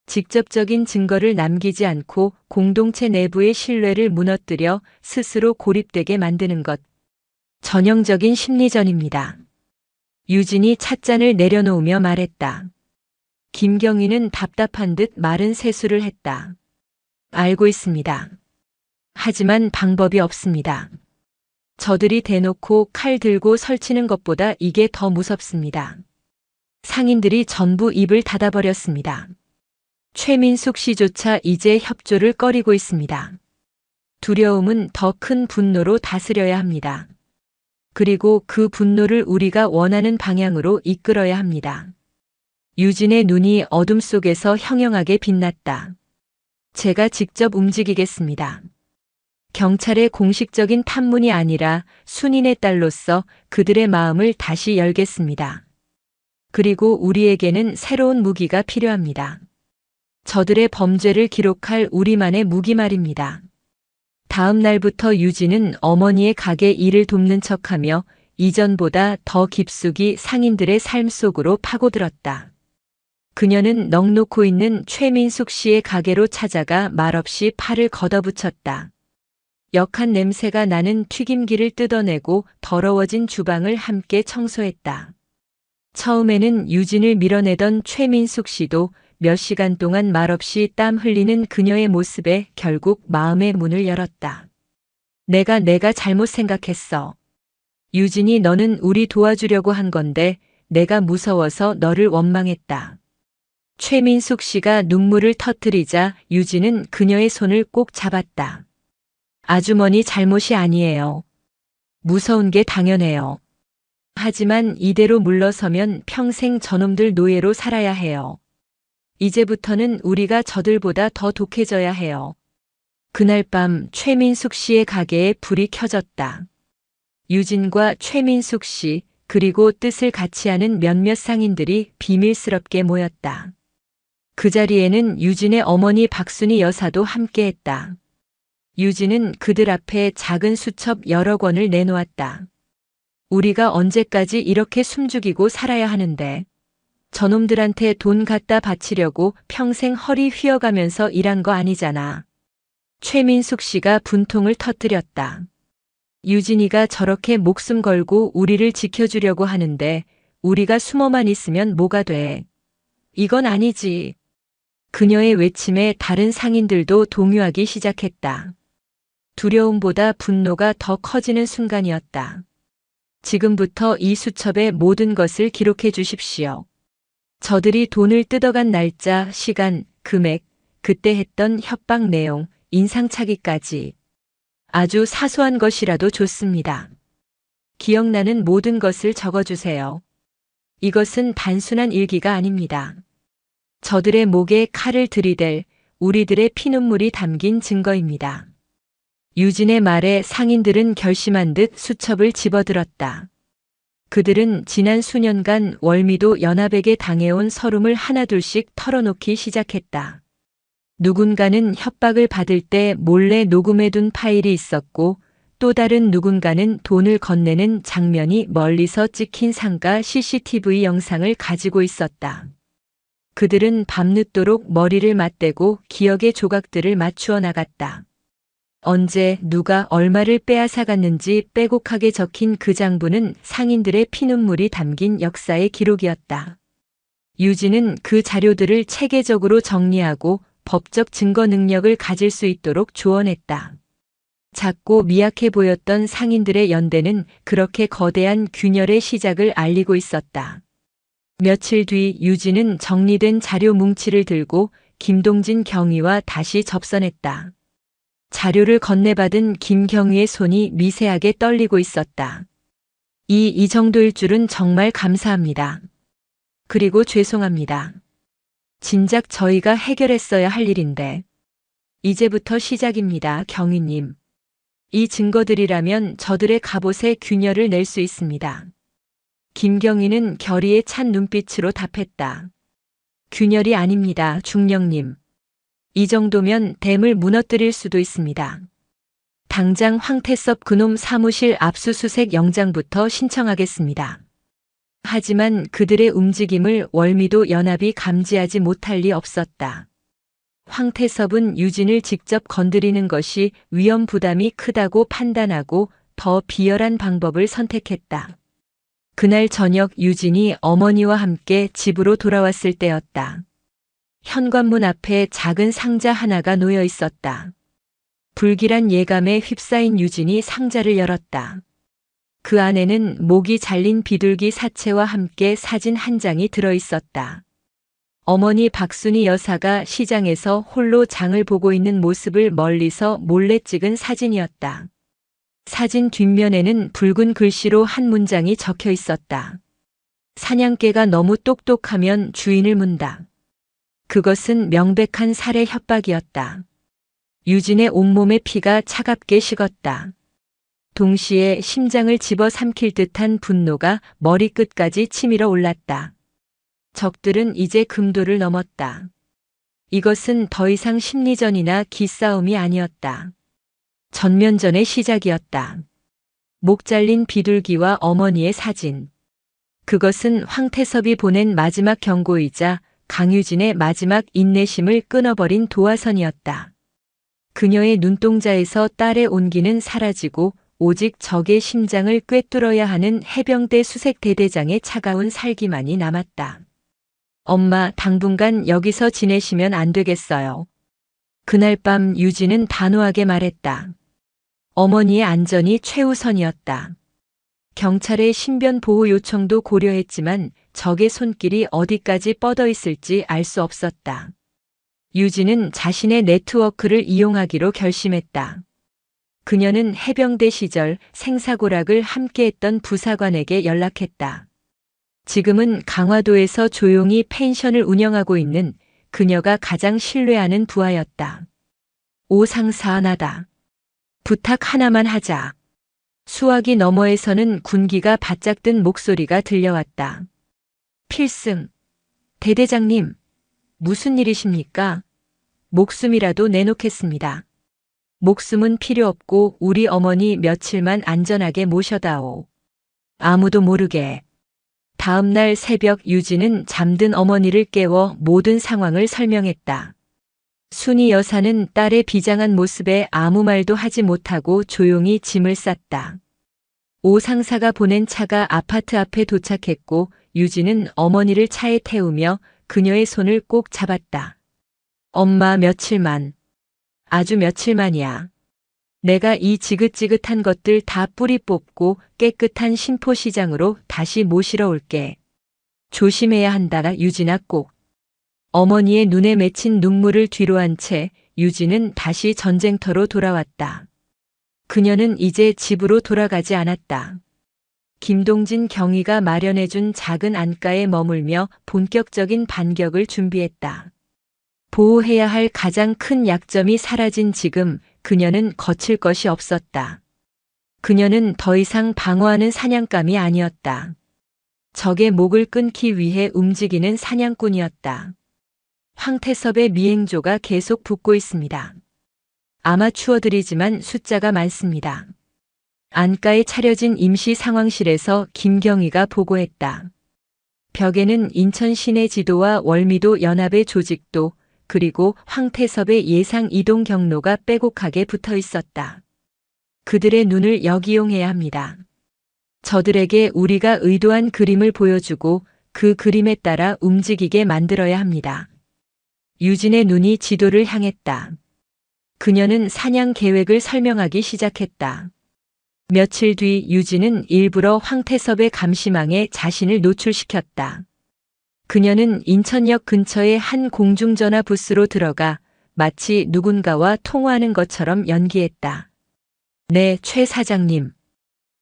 직접적인 증거를 남기지 않고 공동체 내부의 신뢰를 무너뜨려 스스로 고립되게 만드는 것. 전형적인 심리전입니다. 유진이 찻잔을 내려놓으며 말했다. 김경희는 답답한 듯 마른 세수를 했다. 알고 있습니다. 하지만 방법이 없습니다. 저들이 대놓고 칼 들고 설치는 것보다 이게 더 무섭습니다. 상인들이 전부 입을 닫아버렸습니다. 최민숙 씨조차 이제 협조를 꺼리고 있습니다. 두려움은 더 큰 분노로 다스려야 합니다. 그리고 그 분노를 우리가 원하는 방향으로 이끌어야 합니다. 유진의 눈이 어둠 속에서 형형하게 빛났다. 제가 직접 움직이겠습니다. 경찰의 공식적인 탐문이 아니라 순인의 딸로서 그들의 마음을 다시 열겠습니다. 그리고 우리에게는 새로운 무기가 필요합니다. 저들의 범죄를 기록할 우리만의 무기 말입니다. 다음 날부터 유진은 어머니의 가게 일을 돕는 척하며 이전보다 더 깊숙이 상인들의 삶 속으로 파고들었다. 그녀는 넋놓고 있는 최민숙 씨의 가게로 찾아가 말없이 팔을 걷어붙였다. 역한 냄새가 나는 튀김기를 뜯어내고 더러워진 주방을 함께 청소했다. 처음에는 유진을 밀어내던 최민숙 씨도 몇 시간 동안 말없이 땀 흘리는 그녀의 모습에 결국 마음의 문을 열었다. 내가 잘못 생각했어. 유진이 너는 우리 도와주려고 한 건데 내가 무서워서 너를 원망했다. 최민숙 씨가 눈물을 터뜨리자 유진은 그녀의 손을 꼭 잡았다. 아주머니 잘못이 아니에요. 무서운 게 당연해요. 하지만 이대로 물러서면 평생 저놈들 노예로 살아야 해요. 이제부터는 우리가 저들보다 더 독해져야 해요. 그날 밤 최민숙 씨의 가게에 불이 켜졌다. 유진과 최민숙 씨, 그리고 뜻을 같이 하는 몇몇 상인들이 비밀스럽게 모였다. 그 자리에는 유진의 어머니 박순희 여사도 함께했다. 유진은 그들 앞에 작은 수첩 여러 권을 내놓았다. 우리가 언제까지 이렇게 숨죽이고 살아야 하는데, 저놈들한테 돈 갖다 바치려고 평생 허리 휘어가면서 일한 거 아니잖아. 최민숙 씨가 분통을 터뜨렸다. 유진이가 저렇게 목숨 걸고 우리를 지켜주려고 하는데 우리가 숨어만 있으면 뭐가 돼. 이건 아니지. 그녀의 외침에 다른 상인들도 동요하기 시작했다. 두려움보다 분노가 더 커지는 순간이었다. 지금부터 이 수첩에 모든 것을 기록해 주십시오. 저들이 돈을 뜯어간 날짜, 시간, 금액, 그때 했던 협박 내용, 인상착의까지. 아주 사소한 것이라도 좋습니다. 기억나는 모든 것을 적어주세요. 이것은 단순한 일기가 아닙니다. 저들의 목에 칼을 들이댈 우리들의 피눈물이 담긴 증거입니다. 유진의 말에 상인들은 결심한 듯 수첩을 집어들었다. 그들은 지난 수년간 월미도 연합에게 당해온 서름을 하나둘씩 털어놓기 시작했다. 누군가는 협박을 받을 때 몰래 녹음해둔 파일이 있었고, 또 다른 누군가는 돈을 건네는 장면이 멀리서 찍힌 상가 CCTV 영상을 가지고 있었다. 그들은 밤늦도록 머리를 맞대고 기억의 조각들을 맞추어 나갔다. 언제 누가 얼마를 빼앗아갔는지 빼곡하게 적힌 그 장부는 상인들의 피눈물이 담긴 역사의 기록이었다. 유진은 그 자료들을 체계적으로 정리하고 법적 증거 능력을 가질 수 있도록 조언했다. 작고 미약해 보였던 상인들의 연대는 그렇게 거대한 균열의 시작을 알리고 있었다. 며칠 뒤 유진은 정리된 자료 뭉치를 들고 김동진 경위와 다시 접선했다. 자료를 건네받은 김경위의 손이 미세하게 떨리고 있었다. 이 정도일 줄은 정말 감사합니다. 그리고 죄송합니다. 진작 저희가 해결했어야 할 일인데. 이제부터 시작입니다, 경위님. 이 증거들이라면 저들의 갑옷에 균열을 낼 수 있습니다. 김경희는 결의에 찬 눈빛으로 답했다. 균열이 아닙니다, 중령님. 이 정도면 댐을 무너뜨릴 수도 있습니다. 당장 황태섭 그놈 사무실 압수수색 영장부터 신청하겠습니다. 하지만 그들의 움직임을 월미도 연합이 감지하지 못할 리 없었다. 황태섭은 유진을 직접 건드리는 것이 위험 부담이 크다고 판단하고 더 비열한 방법을 선택했다. 그날 저녁 유진이 어머니와 함께 집으로 돌아왔을 때였다. 현관문 앞에 작은 상자 하나가 놓여 있었다. 불길한 예감에 휩싸인 유진이 상자를 열었다. 그 안에는 목이 잘린 비둘기 사체와 함께 사진 한 장이 들어 있었다. 어머니 박순희 여사가 시장에서 홀로 장을 보고 있는 모습을 멀리서 몰래 찍은 사진이었다. 사진 뒷면에는 붉은 글씨로 한 문장이 적혀 있었다. 사냥개가 너무 똑똑하면 주인을 문다. 그것은 명백한 살해 협박이었다. 유진의 온몸의 피가 차갑게 식었다. 동시에 심장을 집어삼킬 듯한 분노가 머리끝까지 치밀어 올랐다. 적들은 이제 금도를 넘었다. 이것은 더 이상 심리전이나 기싸움이 아니었다. 전면전의 시작이었다. 목 잘린 비둘기와 어머니의 사진. 그것은 황태섭이 보낸 마지막 경고이자 강유진의 마지막 인내심을 끊어버린 도화선이었다. 그녀의 눈동자에서 딸의 온기는 사라지고 오직 적의 심장을 꿰뚫어야 하는 해병대 수색대대장의 차가운 살기만이 남았다. 엄마, 당분간 여기서 지내시면 안 되겠어요. 그날 밤 유진은 단호하게 말했다. 어머니의 안전이 최우선이었다. 경찰의 신변 보호 요청도 고려했지만 적의 손길이 어디까지 뻗어 있을지 알 수 없었다. 유진은 자신의 네트워크를 이용하기로 결심했다. 그녀는 해병대 시절 생사고락을 함께했던 부사관에게 연락했다. 지금은 강화도에서 조용히 펜션을 운영하고 있는 그녀가 가장 신뢰하는 부하였다. 오 상사 나다. 부탁 하나만 하자. 수화기 너머에서는 군기가 바짝 든 목소리가 들려왔다. 필승. 대대장님, 무슨 일이십니까? 목숨이라도 내놓겠습니다. 목숨은 필요 없고 우리 어머니 며칠만 안전하게 모셔다오. 아무도 모르게. 다음 날 새벽 유진은 잠든 어머니를 깨워 모든 상황을 설명했다. 순이 여사는 딸의 비장한 모습에 아무 말도 하지 못하고 조용히 짐을 쌌다. 오 상사가 보낸 차가 아파트 앞에 도착했고 유진은 어머니를 차에 태우며 그녀의 손을 꼭 잡았다. 엄마 며칠만. 아주 며칠만이야. 내가 이 지긋지긋한 것들 다 뿌리 뽑고 깨끗한 신포시장으로 다시 모시러 올게. 조심해야 한다 유진아 꼭. 어머니의 눈에 맺힌 눈물을 뒤로한 채 유진은 다시 전쟁터로 돌아왔다. 그녀는 이제 집으로 돌아가지 않았다. 김동진 경위가 마련해준 작은 안가에 머물며 본격적인 반격을 준비했다. 보호해야 할 가장 큰 약점이 사라진 지금 그녀는 거칠 것이 없었다. 그녀는 더 이상 방어하는 사냥감이 아니었다. 적의 목을 끊기 위해 움직이는 사냥꾼이었다. 황태섭의 미행조가 계속 붙고 있습니다. 아마추어들이지만 숫자가 많습니다. 안가에 차려진 임시 상황실에서 김경희가 보고했다. 벽에는 인천 시내 지도와 월미도 연합의 조직도 그리고 황태섭의 예상 이동 경로가 빼곡하게 붙어 있었다. 그들의 눈을 역이용해야 합니다. 저들에게 우리가 의도한 그림을 보여주고 그 그림에 따라 움직이게 만들어야 합니다. 유진의 눈이 지도를 향했다. 그녀는 사냥 계획을 설명하기 시작했다. 며칠 뒤 유진은 일부러 황태섭의 감시망에 자신을 노출시켰다. 그녀는 인천역 근처의 한 공중전화 부스로 들어가 마치 누군가와 통화하는 것처럼 연기했다. 네, 최 사장님.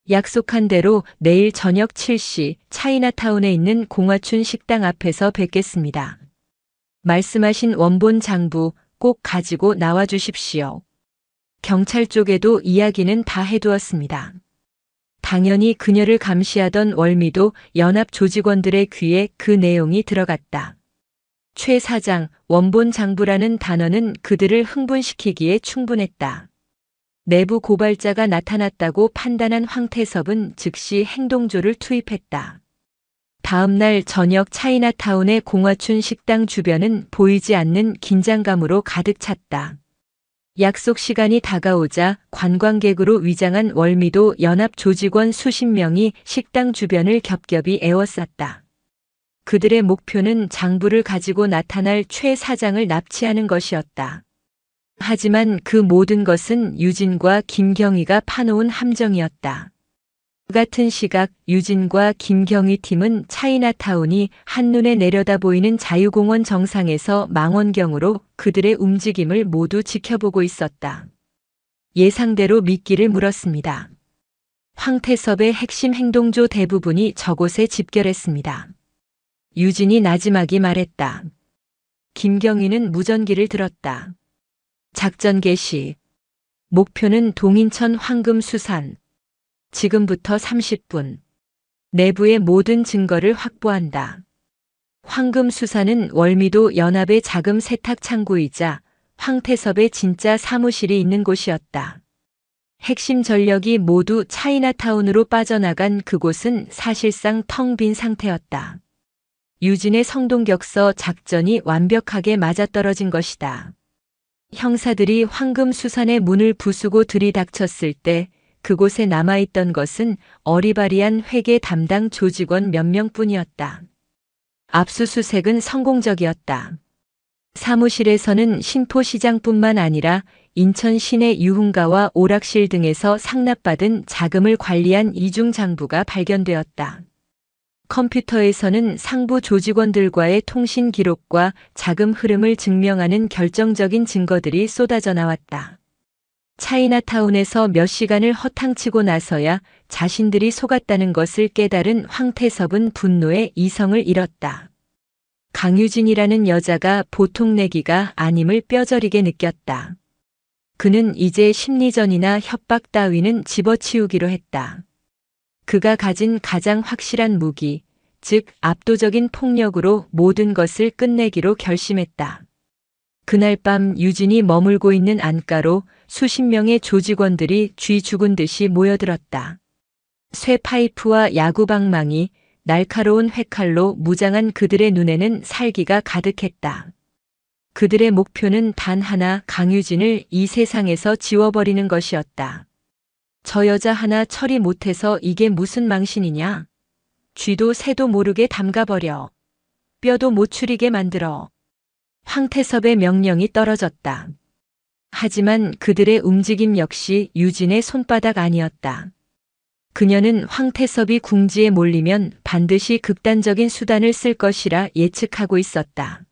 약속한 대로 내일 저녁 7시 차이나타운에 있는 공화춘 식당 앞에서 뵙겠습니다. 말씀하신 원본 장부 꼭 가지고 나와 주십시오. 경찰 쪽에도 이야기는 다 해두었습니다. 당연히 그녀를 감시하던 월미도 연합 조직원들의 귀에 그 내용이 들어갔다. 최 사장, 원본 장부라는 단어는 그들을 흥분시키기에 충분했다. 내부 고발자가 나타났다고 판단한 황태섭은 즉시 행동조를 투입했다. 다음 날 저녁 차이나타운의 공화춘 식당 주변은 보이지 않는 긴장감으로 가득 찼다. 약속 시간이 다가오자 관광객으로 위장한 월미도 연합 조직원 수십 명이 식당 주변을 겹겹이 에워쌌다. 그들의 목표는 장부를 가지고 나타날 최 사장을 납치하는 것이었다. 하지만 그 모든 것은 유진과 김경희가 파놓은 함정이었다. 같은 시각 유진과 김경희 팀은 차이나타운이 한눈에 내려다 보이는 자유공원 정상에서 망원경으로 그들의 움직임을 모두 지켜보고 있었다. 예상대로 미끼를 물었습니다. 황태섭의 핵심 행동조 대부분이 저곳에 집결했습니다. 유진이 나지막이 말했다. 김경희는 무전기를 들었다. 작전 개시. 목표는 동인천 황금수산. 지금부터 30분. 내부의 모든 증거를 확보한다. 황금수산은 월미도 연합의 자금 세탁 창구이자 황태섭의 진짜 사무실이 있는 곳이었다. 핵심 전력이 모두 차이나타운으로 빠져나간 그곳은 사실상 텅 빈 상태였다. 유진의 성동격서 작전이 완벽하게 맞아떨어진 것이다. 형사들이 황금수산의 문을 부수고 들이닥쳤을 때 그곳에 남아있던 것은 어리바리한 회계 담당 조직원 몇 명뿐이었다. 압수수색은 성공적이었다. 사무실에서는 신포시장뿐만 아니라 인천 시내 유흥가와 오락실 등에서 상납받은 자금을 관리한 이중장부가 발견되었다. 컴퓨터에서는 상부 조직원들과의 통신 기록과 자금 흐름을 증명하는 결정적인 증거들이 쏟아져 나왔다. 차이나타운에서 몇 시간을 허탕치고 나서야 자신들이 속았다는 것을 깨달은 황태섭은 분노에 이성을 잃었다. 강유진이라는 여자가 보통 내기가 아님을 뼈저리게 느꼈다. 그는 이제 심리전이나 협박 따위는 집어치우기로 했다. 그가 가진 가장 확실한 무기, 즉 압도적인 폭력으로 모든 것을 끝내기로 결심했다. 그날 밤 유진이 머물고 있는 안가로 수십 명의 조직원들이 쥐 죽은 듯이 모여들었다. 쇠 파이프와 야구방망이, 날카로운 회칼로 무장한 그들의 눈에는 살기가 가득했다. 그들의 목표는 단 하나, 강유진을 이 세상에서 지워버리는 것이었다. 저 여자 하나 처리 못해서 이게 무슨 망신이냐? 쥐도 새도 모르게 담가버려. 뼈도 못 추리게 만들어. 황태섭의 명령이 떨어졌다. 하지만 그들의 움직임 역시 유진의 손바닥 아니었다. 그녀는 황태섭이 궁지에 몰리면 반드시 극단적인 수단을 쓸 것이라 예측하고 있었다.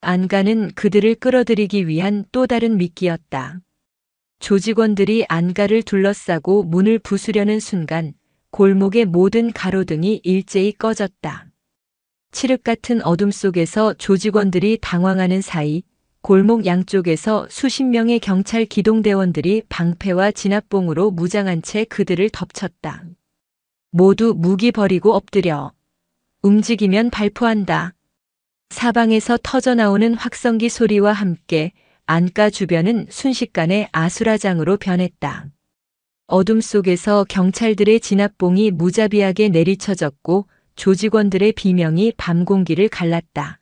안가는 그들을 끌어들이기 위한 또 다른 미끼였다. 조직원들이 안가를 둘러싸고 문을 부수려는 순간 골목의 모든 가로등이 일제히 꺼졌다. 칠흑 같은 어둠 속에서 조직원들이 당황하는 사이 골목 양쪽에서 수십 명의 경찰 기동대원들이 방패와 진압봉으로 무장한 채 그들을 덮쳤다. 모두 무기 버리고 엎드려. 움직이면 발포한다. 사방에서 터져나오는 확성기 소리와 함께 안가 주변은 순식간에 아수라장으로 변했다. 어둠 속에서 경찰들의 진압봉이 무자비하게 내리쳐졌고 조직원들의 비명이 밤 공기를 갈랐다.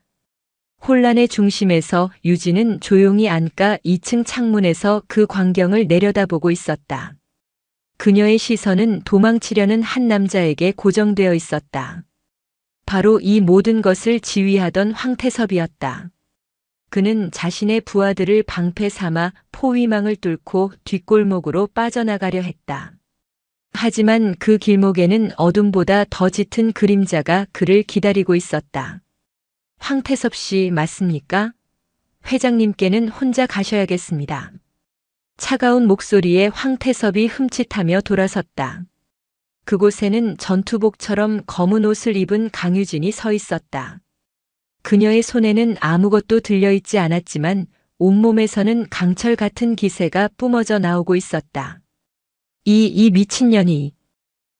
혼란의 중심에서 유진은 조용히 안가 2층 창문에서 그 광경을 내려다보고 있었다. 그녀의 시선은 도망치려는 한 남자에게 고정되어 있었다. 바로 이 모든 것을 지휘하던 황태섭이었다. 그는 자신의 부하들을 방패 삼아 포위망을 뚫고 뒷골목으로 빠져나가려 했다. 하지만 그 길목에는 어둠보다 더 짙은 그림자가 그를 기다리고 있었다. 황태섭 씨 맞습니까? 회장님께는 혼자 가셔야겠습니다. 차가운 목소리에 황태섭이 흠칫하며 돌아섰다. 그곳에는 전투복처럼 검은 옷을 입은 강유진이 서 있었다. 그녀의 손에는 아무것도 들려있지 않았지만 온몸에서는 강철 같은 기세가 뿜어져 나오고 있었다. 이 미친년이.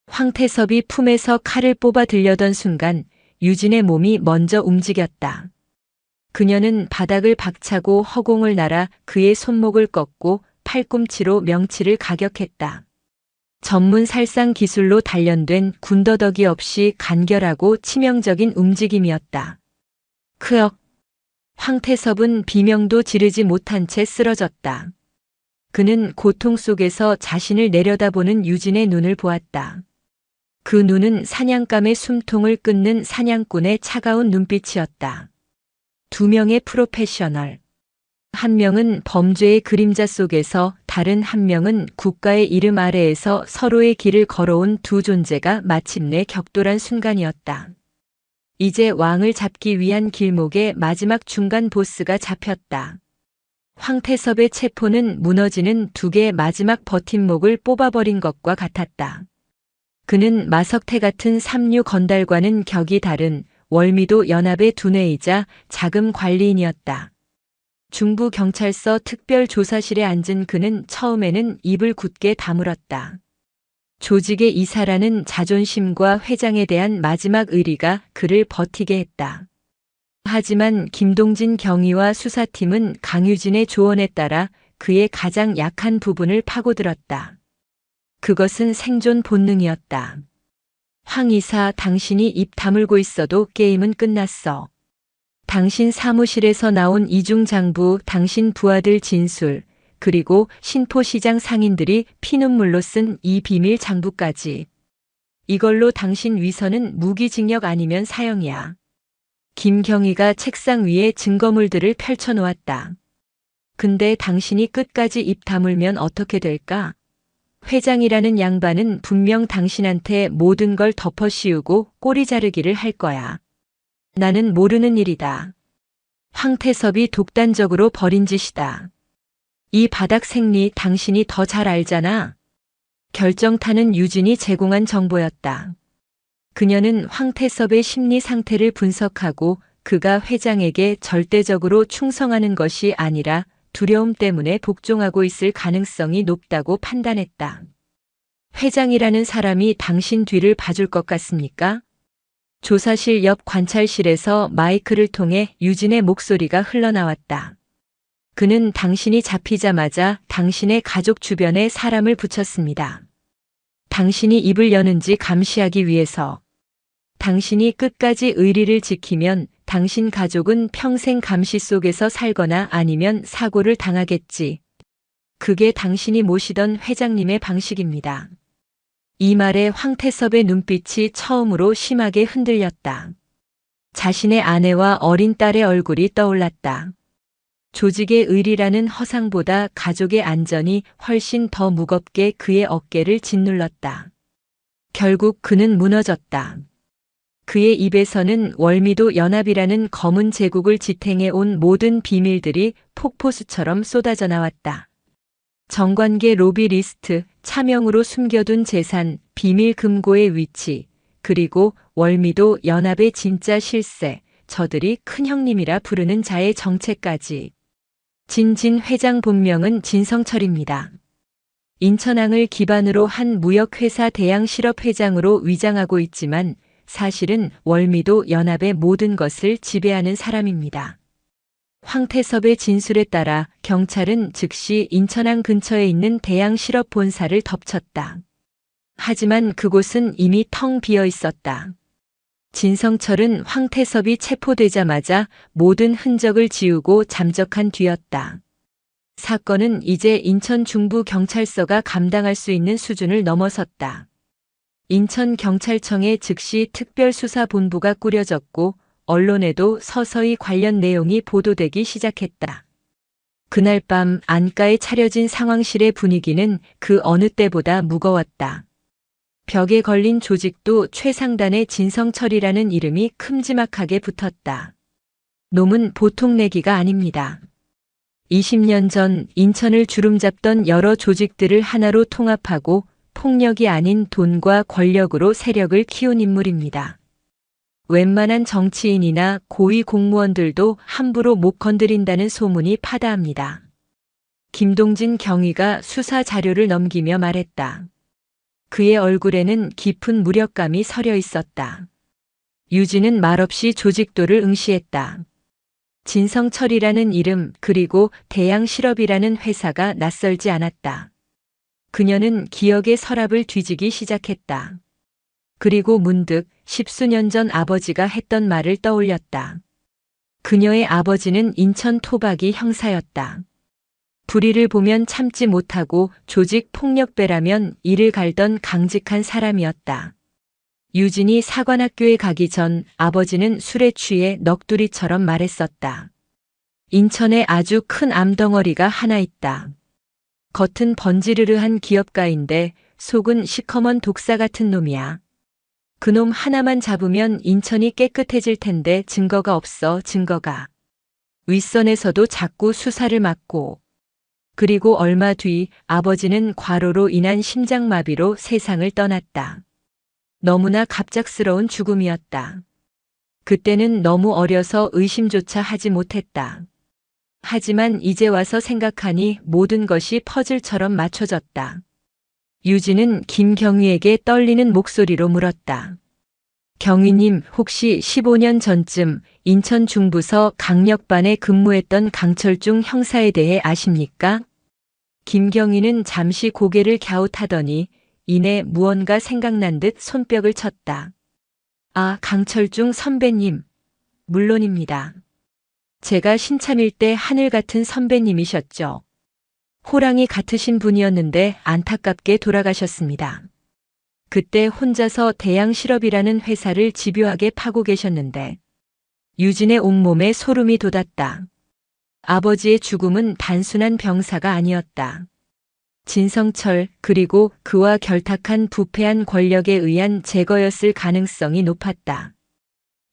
황태섭이 품에서 칼을 뽑아 들려던 순간 유진의 몸이 먼저 움직였다. 그녀는 바닥을 박차고 허공을 날아 그의 손목을 꺾고 팔꿈치로 명치를 가격했다. 전문 살상 기술로 단련된 군더더기 없이 간결하고 치명적인 움직임이었다. 크억. 황태섭은 비명도 지르지 못한 채 쓰러졌다. 그는 고통 속에서 자신을 내려다보는 유진의 눈을 보았다. 그 눈은 사냥감의 숨통을 끊는 사냥꾼의 차가운 눈빛이었다. 두 명의 프로페셔널. 한 명은 범죄의 그림자 속에서 다른 한 명은 국가의 이름 아래에서 서로의 길을 걸어온 두 존재가 마침내 격돌한 순간이었다. 이제 왕을 잡기 위한 길목의 마지막 중간 보스가 잡혔다. 황태섭의 체포는 무너지는 두 개의 마지막 버팀목을 뽑아버린 것과 같았다. 그는 마석태 같은 삼류 건달과는 격이 다른 월미도 연합의 두뇌이자 자금 관리인이었다. 중부경찰서 특별조사실에 앉은 그는 처음에는 입을 굳게 다물었다. 조직의 이사라는 자존심과 회장에 대한 마지막 의리가 그를 버티게 했다. 하지만 김동진 경위와 수사팀은 강유진의 조언에 따라 그의 가장 약한 부분을 파고들었다. 그것은 생존 본능이었다. 황 이사, 당신이 입 다물고 있어도 게임은 끝났어. 당신 사무실에서 나온 이중장부, 당신 부하들 진술, 그리고 신포시장 상인들이 피눈물로 쓴 이 비밀 장부까지. 이걸로 당신 위선은 무기징역 아니면 사형이야. 김경희가 책상 위에 증거물들을 펼쳐놓았다. 근데 당신이 끝까지 입 다물면 어떻게 될까? 회장이라는 양반은 분명 당신한테 모든 걸 덮어씌우고 꼬리 자르기를 할 거야. 나는 모르는 일이다. 황태섭이 독단적으로 벌인 짓이다. 이 바닥 생리 당신이 더 잘 알잖아. 결정타는 유진이 제공한 정보였다. 그녀는 황태섭의 심리 상태를 분석하고 그가 회장에게 절대적으로 충성하는 것이 아니라 두려움 때문에 복종하고 있을 가능성이 높다고 판단했다. 회장이라는 사람이 당신 뒤를 봐줄 것 같습니까? 조사실 옆 관찰실에서 마이크를 통해 유진의 목소리가 흘러나왔다. 그는 당신이 잡히자마자 당신의 가족 주변에 사람을 붙였습니다. 당신이 입을 여는지 감시하기 위해서. 당신이 끝까지 의리를 지키면 당신 가족은 평생 감시 속에서 살거나 아니면 사고를 당하겠지. 그게 당신이 모시던 회장님의 방식입니다. 이 말에 황태섭의 눈빛이 처음으로 심하게 흔들렸다. 자신의 아내와 어린 딸의 얼굴이 떠올랐다. 조직의 의리라는 허상보다 가족의 안전이 훨씬 더 무겁게 그의 어깨를 짓눌렀다. 결국 그는 무너졌다. 그의 입에서는 월미도 연합이라는 검은 제국을 지탱해 온 모든 비밀들이 폭포수처럼 쏟아져 나왔다. 정관계 로비 리스트, 차명으로 숨겨둔 재산, 비밀 금고의 위치, 그리고 월미도 연합의 진짜 실세, 저들이 큰형님이라 부르는 자의 정체까지. 진진 회장 본명은 진성철입니다. 인천항을 기반으로 한 무역회사 대양실업회장으로 위장하고 있지만 사실은 월미도 연합의 모든 것을 지배하는 사람입니다. 황태섭의 진술에 따라 경찰은 즉시 인천항 근처에 있는 대양실업 본사를 덮쳤다. 하지만 그곳은 이미 텅 비어 있었다. 진성철은 황태섭이 체포되자마자 모든 흔적을 지우고 잠적한 뒤였다. 사건은 이제 인천 중부경찰서가 감당할 수 있는 수준을 넘어섰다. 인천경찰청에 즉시 특별수사본부가 꾸려졌고 언론에도 서서히 관련 내용이 보도되기 시작했다. 그날 밤 안가에 차려진 상황실의 분위기는 그 어느 때보다 무거웠다. 벽에 걸린 조직도 최상단의 진성철이라는 이름이 큼지막하게 붙었다. 놈은 보통 내기가 아닙니다. 20년 전 인천을 주름잡던 여러 조직들을 하나로 통합하고 폭력이 아닌 돈과 권력으로 세력을 키운 인물입니다. 웬만한 정치인이나 고위 공무원들도 함부로 못 건드린다는 소문이 파다합니다. 김동진 경위가 수사 자료를 넘기며 말했다. 그의 얼굴에는 깊은 무력감이 서려 있었다. 유진은 말없이 조직도를 응시했다. 진성철이라는 이름 그리고 대양실업이라는 회사가 낯설지 않았다. 그녀는 기억의 서랍을 뒤지기 시작했다. 그리고 문득 10수년 전 아버지가 했던 말을 떠올렸다. 그녀의 아버지는 인천 토박이 형사였다. 불의를 보면 참지 못하고 조직 폭력배라면 이를 갈던 강직한 사람이었다. 유진이 사관학교에 가기 전 아버지는 술에 취해 넋두리처럼 말했었다. 인천에 아주 큰 암덩어리가 하나 있다. 겉은 번지르르한 기업가인데 속은 시커먼 독사 같은 놈이야. 그놈 하나만 잡으면 인천이 깨끗해질 텐데 증거가 없어 증거가. 윗선에서도 자꾸 수사를 막고. 그리고 얼마 뒤 아버지는 과로로 인한 심장마비로 세상을 떠났다. 너무나 갑작스러운 죽음이었다. 그때는 너무 어려서 의심조차 하지 못했다. 하지만 이제 와서 생각하니 모든 것이 퍼즐처럼 맞춰졌다. 유진은 김경희에게 떨리는 목소리로 물었다. 경희님, 혹시 15년 전쯤 인천 중부서 강력반에 근무했던 강철중 형사에 대해 아십니까? 김경희는 잠시 고개를 갸웃하더니 이내 무언가 생각난 듯 손뼉을 쳤다. 아, 강철중 선배님. 물론입니다. 제가 신참일 때 하늘 같은 선배님이셨죠. 호랑이 같으신 분이었는데 안타깝게 돌아가셨습니다. 그때 혼자서 대양실업이라는 회사를 집요하게 파고 계셨는데 유진의 온몸에 소름이 돋았다. 아버지의 죽음은 단순한 병사가 아니었다. 진성철 그리고 그와 결탁한 부패한 권력에 의한 제거였을 가능성이 높았다.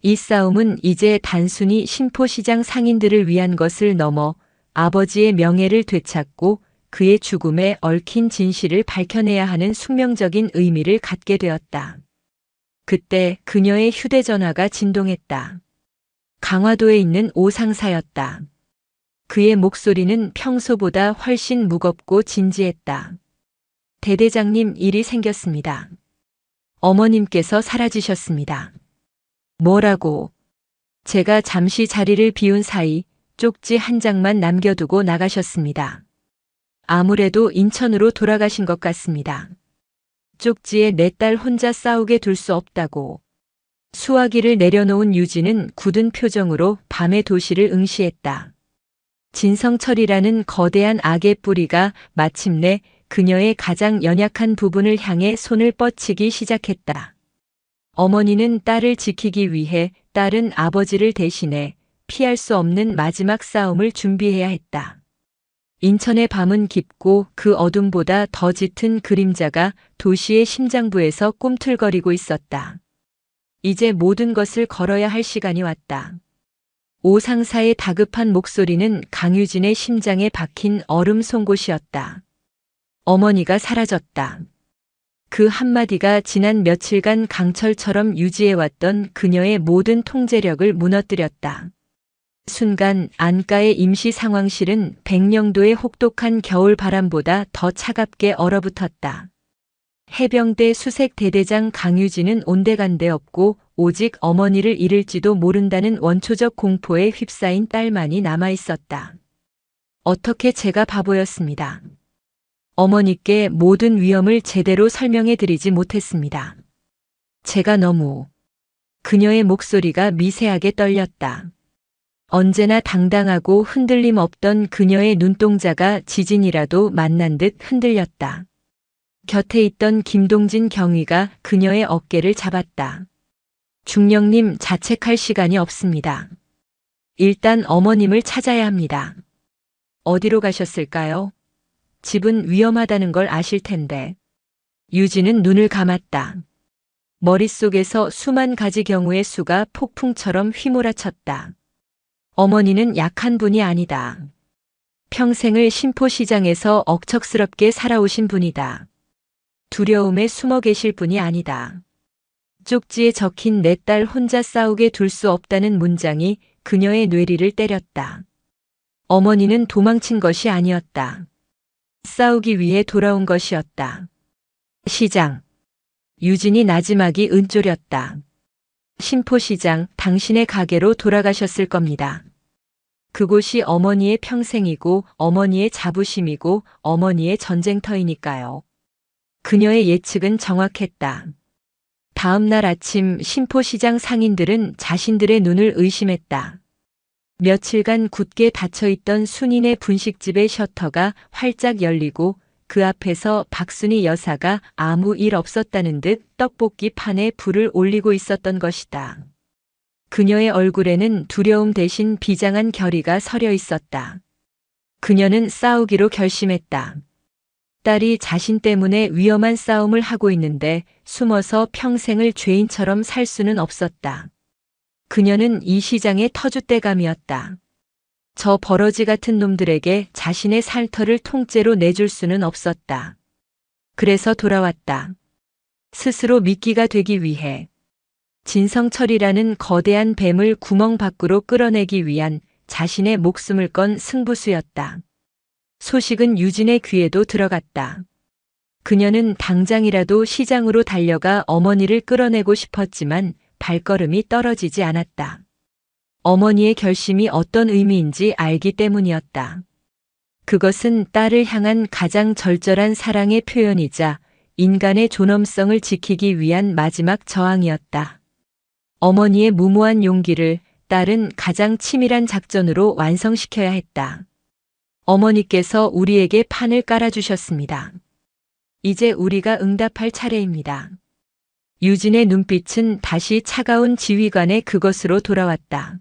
이 싸움은 이제 단순히 신포시장 상인들을 위한 것을 넘어 아버지의 명예를 되찾고 그의 죽음에 얽힌 진실을 밝혀내야 하는 숙명적인 의미를 갖게 되었다. 그때 그녀의 휴대전화가 진동했다. 강화도에 있는 오 상사였다. 그의 목소리는 평소보다 훨씬 무겁고 진지했다. 대대장님, 일이 생겼습니다. 어머님께서 사라지셨습니다. 뭐라고? 제가 잠시 자리를 비운 사이 쪽지 한 장만 남겨두고 나가셨습니다. 아무래도 인천으로 돌아가신 것 같습니다. 쪽지에 내 딸 혼자 싸우게 둘 수 없다고. 수화기를 내려놓은 유진은 굳은 표정으로 밤의 도시를 응시했다. 진성철이라는 거대한 악의 뿌리가 마침내 그녀의 가장 연약한 부분을 향해 손을 뻗치기 시작했다. 어머니는 딸을 지키기 위해 딸은 아버지를 대신해 피할 수 없는 마지막 싸움을 준비해야 했다. 인천의 밤은 깊고 그 어둠보다 더 짙은 그림자가 도시의 심장부에서 꿈틀거리고 있었다. 이제 모든 것을 걸어야 할 시간이 왔다. 오 상사의 다급한 목소리는 강유진의 심장에 박힌 얼음 송곳이었다. 어머니가 사라졌다. 그 한마디가 지난 며칠간 강철처럼 유지해왔던 그녀의 모든 통제력을 무너뜨렸다. 순간 안가의 임시 상황실은 백령도의 혹독한 겨울 바람보다 더 차갑게 얼어붙었다. 해병대 수색 대대장 강유진은 온데간데 없고 오직 어머니를 잃을지도 모른다는 원초적 공포에 휩싸인 딸만이 남아있었다. 어떻게 제가 바보였습니다. 어머니께 모든 위험을 제대로 설명해 드리지 못했습니다. 제가 너무... 그녀의 목소리가 미세하게 떨렸다. 언제나 당당하고 흔들림 없던 그녀의 눈동자가 지진이라도 만난 듯 흔들렸다. 곁에 있던 김동진 경위가 그녀의 어깨를 잡았다. 중령님, 자책할 시간이 없습니다. 일단 어머님을 찾아야 합니다. 어디로 가셨을까요? 집은 위험하다는 걸 아실 텐데. 유진은 눈을 감았다. 머릿속에서 수만 가지 경우의 수가 폭풍처럼 휘몰아쳤다. 어머니는 약한 분이 아니다. 평생을 신포시장에서 억척스럽게 살아오신 분이다. 두려움에 숨어 계실 분이 아니다. 쪽지에 적힌 내 딸 혼자 싸우게 둘 수 없다는 문장이 그녀의 뇌리를 때렸다. 어머니는 도망친 것이 아니었다. 싸우기 위해 돌아온 것이었다. 시장. 유진이 나지막이 은쪼렸다. 신포시장, 당신의 가게로 돌아가셨을 겁니다. 그곳이 어머니의 평생이고 어머니의 자부심이고 어머니의 전쟁터이니까요. 그녀의 예측은 정확했다. 다음 날 아침 신포시장 상인들은 자신들의 눈을 의심했다. 며칠간 굳게 닫혀있던 순인의 분식집의 셔터가 활짝 열리고 그 앞에서 박순희 여사가 아무 일 없었다는 듯 떡볶이 판에 불을 올리고 있었던 것이다. 그녀의 얼굴에는 두려움 대신 비장한 결의가 서려 있었다. 그녀는 싸우기로 결심했다. 딸이 자신 때문에 위험한 싸움을 하고 있는데 숨어서 평생을 죄인처럼 살 수는 없었다. 그녀는 이 시장의 터줏대감이었다. 저 버러지 같은 놈들에게 자신의 살터를 통째로 내줄 수는 없었다. 그래서 돌아왔다. 스스로 미끼가 되기 위해. 진성철이라는 거대한 뱀을 구멍 밖으로 끌어내기 위한 자신의 목숨을 건 승부수였다. 소식은 유진의 귀에도 들어갔다. 그녀는 당장이라도 시장으로 달려가 어머니를 끌어내고 싶었지만 발걸음이 떨어지지 않았다. 어머니의 결심이 어떤 의미인지 알기 때문이었다. 그것은 딸을 향한 가장 절절한 사랑의 표현이자 인간의 존엄성을 지키기 위한 마지막 저항이었다. 어머니의 무모한 용기를 딸은 가장 치밀한 작전으로 완성시켜야 했다. 어머니께서 우리에게 판을 깔아주셨습니다. 이제 우리가 응답할 차례입니다. 유진의 눈빛은 다시 차가운 지휘관의 그것으로 돌아왔다.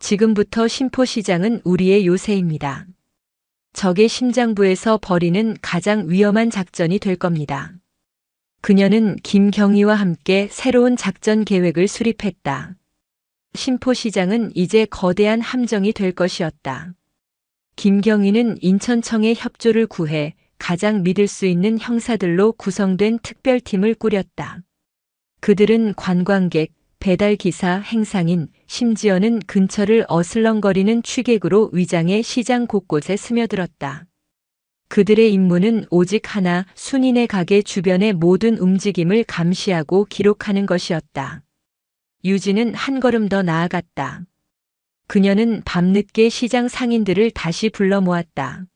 지금부터 심포시장은 우리의 요새입니다. 적의 심장부에서 벌이는 가장 위험한 작전이 될 겁니다. 그녀는 김경희와 함께 새로운 작전 계획을 수립했다. 심포시장은 이제 거대한 함정이 될 것이었다. 김경희는 인천청의 협조를 구해 가장 믿을 수 있는 형사들로 구성된 특별팀을 꾸렸다. 그들은 관광객, 배달기사, 행상인, 심지어는 근처를 어슬렁거리는 취객으로 위장해 시장 곳곳에 스며들었다. 그들의 임무는 오직 하나, 순인의 가게 주변의 모든 움직임을 감시하고 기록하는 것이었다. 유진은 한 걸음 더 나아갔다. 그녀는 밤늦게 시장 상인들을 다시 불러 모았다.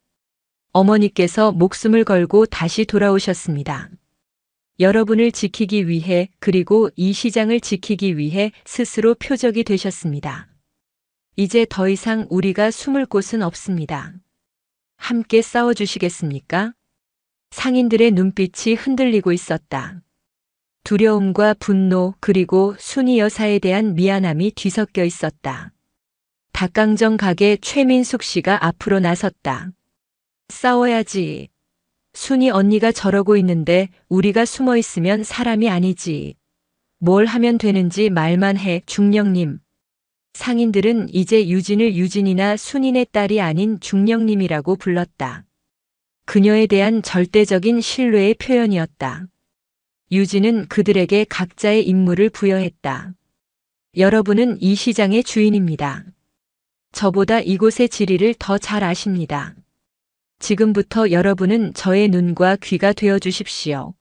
어머니께서 목숨을 걸고 다시 돌아오셨습니다. 여러분을 지키기 위해, 그리고 이 시장을 지키기 위해 스스로 표적이 되셨습니다. 이제 더 이상 우리가 숨을 곳은 없습니다. 함께 싸워주시겠습니까? 상인들의 눈빛이 흔들리고 있었다. 두려움과 분노, 그리고 순이 여사에 대한 미안함이 뒤섞여 있었다. 닭강정 가게 최민숙 씨가 앞으로 나섰다. 싸워야지. 순이 언니가 저러고 있는데 우리가 숨어 있으면 사람이 아니지. 뭘 하면 되는지 말만 해, 중령님. 상인들은 이제 유진을 유진이나 순인의 딸이 아닌 중령님이라고 불렀다. 그녀에 대한 절대적인 신뢰의 표현이었다. 유진은 그들에게 각자의 임무를 부여했다. 여러분은 이 시장의 주인입니다. 저보다 이곳의 지리를 더 잘 아십니다. 지금부터 여러분은 저의 눈과 귀가 되어 주십시오.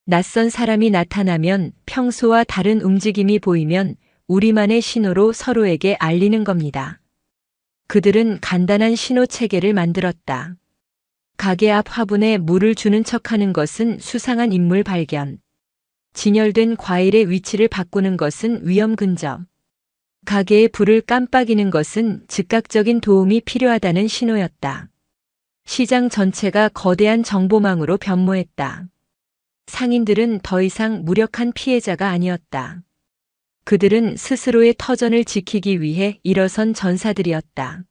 낯선 사람이 나타나면, 평소와 다른 움직임이 보이면 우리만의 신호로 서로에게 알리는 겁니다. 그들은 간단한 신호 체계를 만들었다. 가게 앞 화분에 물을 주는 척하는 것은 수상한 인물 발견. 진열된 과일의 위치를 바꾸는 것은 위험 근접. 가게의 불을 깜빡이는 것은 즉각적인 도움이 필요하다는 신호였다. 시장 전체가 거대한 정보망으로 변모했다. 상인들은 더 이상 무력한 피해자가 아니었다. 그들은 스스로의 터전을 지키기 위해 일어선 전사들이었다.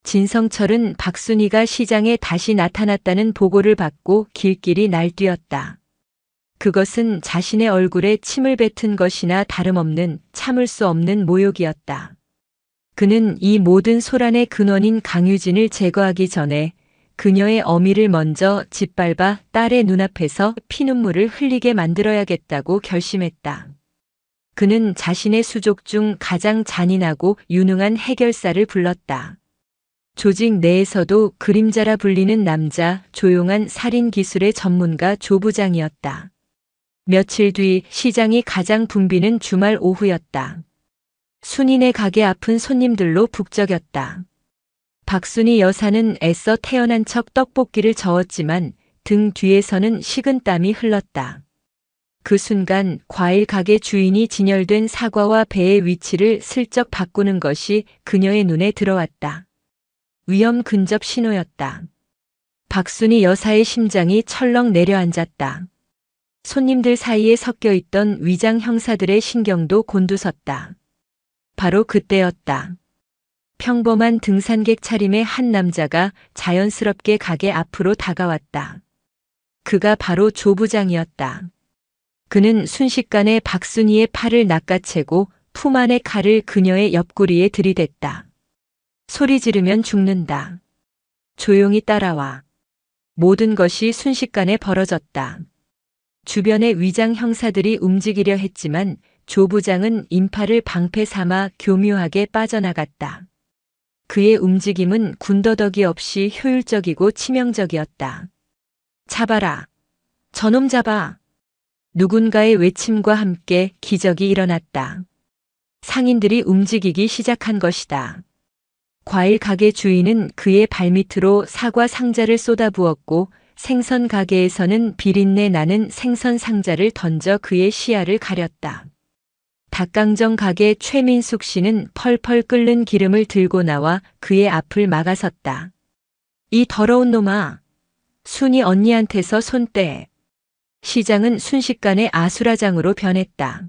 진성철은 박순희가 시장에 다시 나타났다는 보고를 받고 길길이 날뛰었다. 그것은 자신의 얼굴에 침을 뱉은 것이나 다름없는, 참을 수 없는 모욕이었다. 그는 이 모든 소란의 근원인 강유진을 제거하기 전에 그녀의 어미를 먼저 짓밟아 딸의 눈앞에서 피눈물을 흘리게 만들어야겠다고 결심했다. 그는 자신의 수족 중 가장 잔인하고 유능한 해결사를 불렀다. 조직 내에서도 그림자라 불리는 남자, 조용한 살인 기술의 전문가 조 부장이었다. 며칠 뒤 시장이 가장 붐비는 주말 오후였다. 순인의 가게 앞은 손님들로 북적였다. 박순희 여사는 애써 태어난 척 떡볶이를 저었지만 등 뒤에서는 식은땀이 흘렀다. 그 순간 과일 가게 주인이 진열된 사과와 배의 위치를 슬쩍 바꾸는 것이 그녀의 눈에 들어왔다. 위험 근접 신호였다. 박순희 여사의 심장이 철렁 내려앉았다. 손님들 사이에 섞여 있던 위장 형사들의 신경도 곤두섰다. 바로 그때였다. 평범한 등산객 차림의 한 남자가 자연스럽게 가게 앞으로 다가왔다. 그가 바로 조 부장이었다. 그는 순식간에 박순희의 팔을 낚아채고 품 안의 칼을 그녀의 옆구리에 들이댔다. 소리 지르면 죽는다. 조용히 따라와. 모든 것이 순식간에 벌어졌다. 주변의 위장 형사들이 움직이려 했지만 조 부장은 인파를 방패 삼아 교묘하게 빠져나갔다. 그의 움직임은 군더더기 없이 효율적이고 치명적이었다. 잡아라. 저놈 잡아. 누군가의 외침과 함께 기적이 일어났다. 상인들이 움직이기 시작한 것이다. 과일 가게 주인은 그의 발밑으로 사과 상자를 쏟아부었고 생선 가게에서는 비린내 나는 생선 상자를 던져 그의 시야를 가렸다. 닭강정 가게 최민숙 씨는 펄펄 끓는 기름을 들고 나와 그의 앞을 막아섰다. 이 더러운 놈아. 순이 언니한테서 손 떼. 시장은 순식간에 아수라장으로 변했다.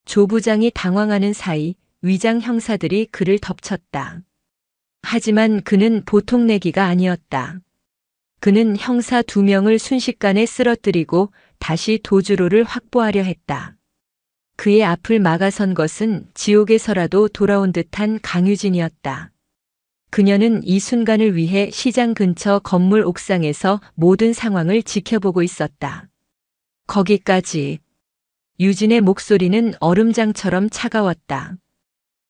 조 부장이 당황하는 사이 위장 형사들이 그를 덮쳤다. 하지만 그는 보통 내기가 아니었다. 그는 형사 2명을 순식간에 쓰러뜨리고 다시 도주로를 확보하려 했다. 그의 앞을 막아선 것은 지옥에서라도 돌아온 듯한 강유진이었다. 그녀는 이 순간을 위해 시장 근처 건물 옥상에서 모든 상황을 지켜보고 있었다. 거기까지. 유진의 목소리는 얼음장처럼 차가웠다.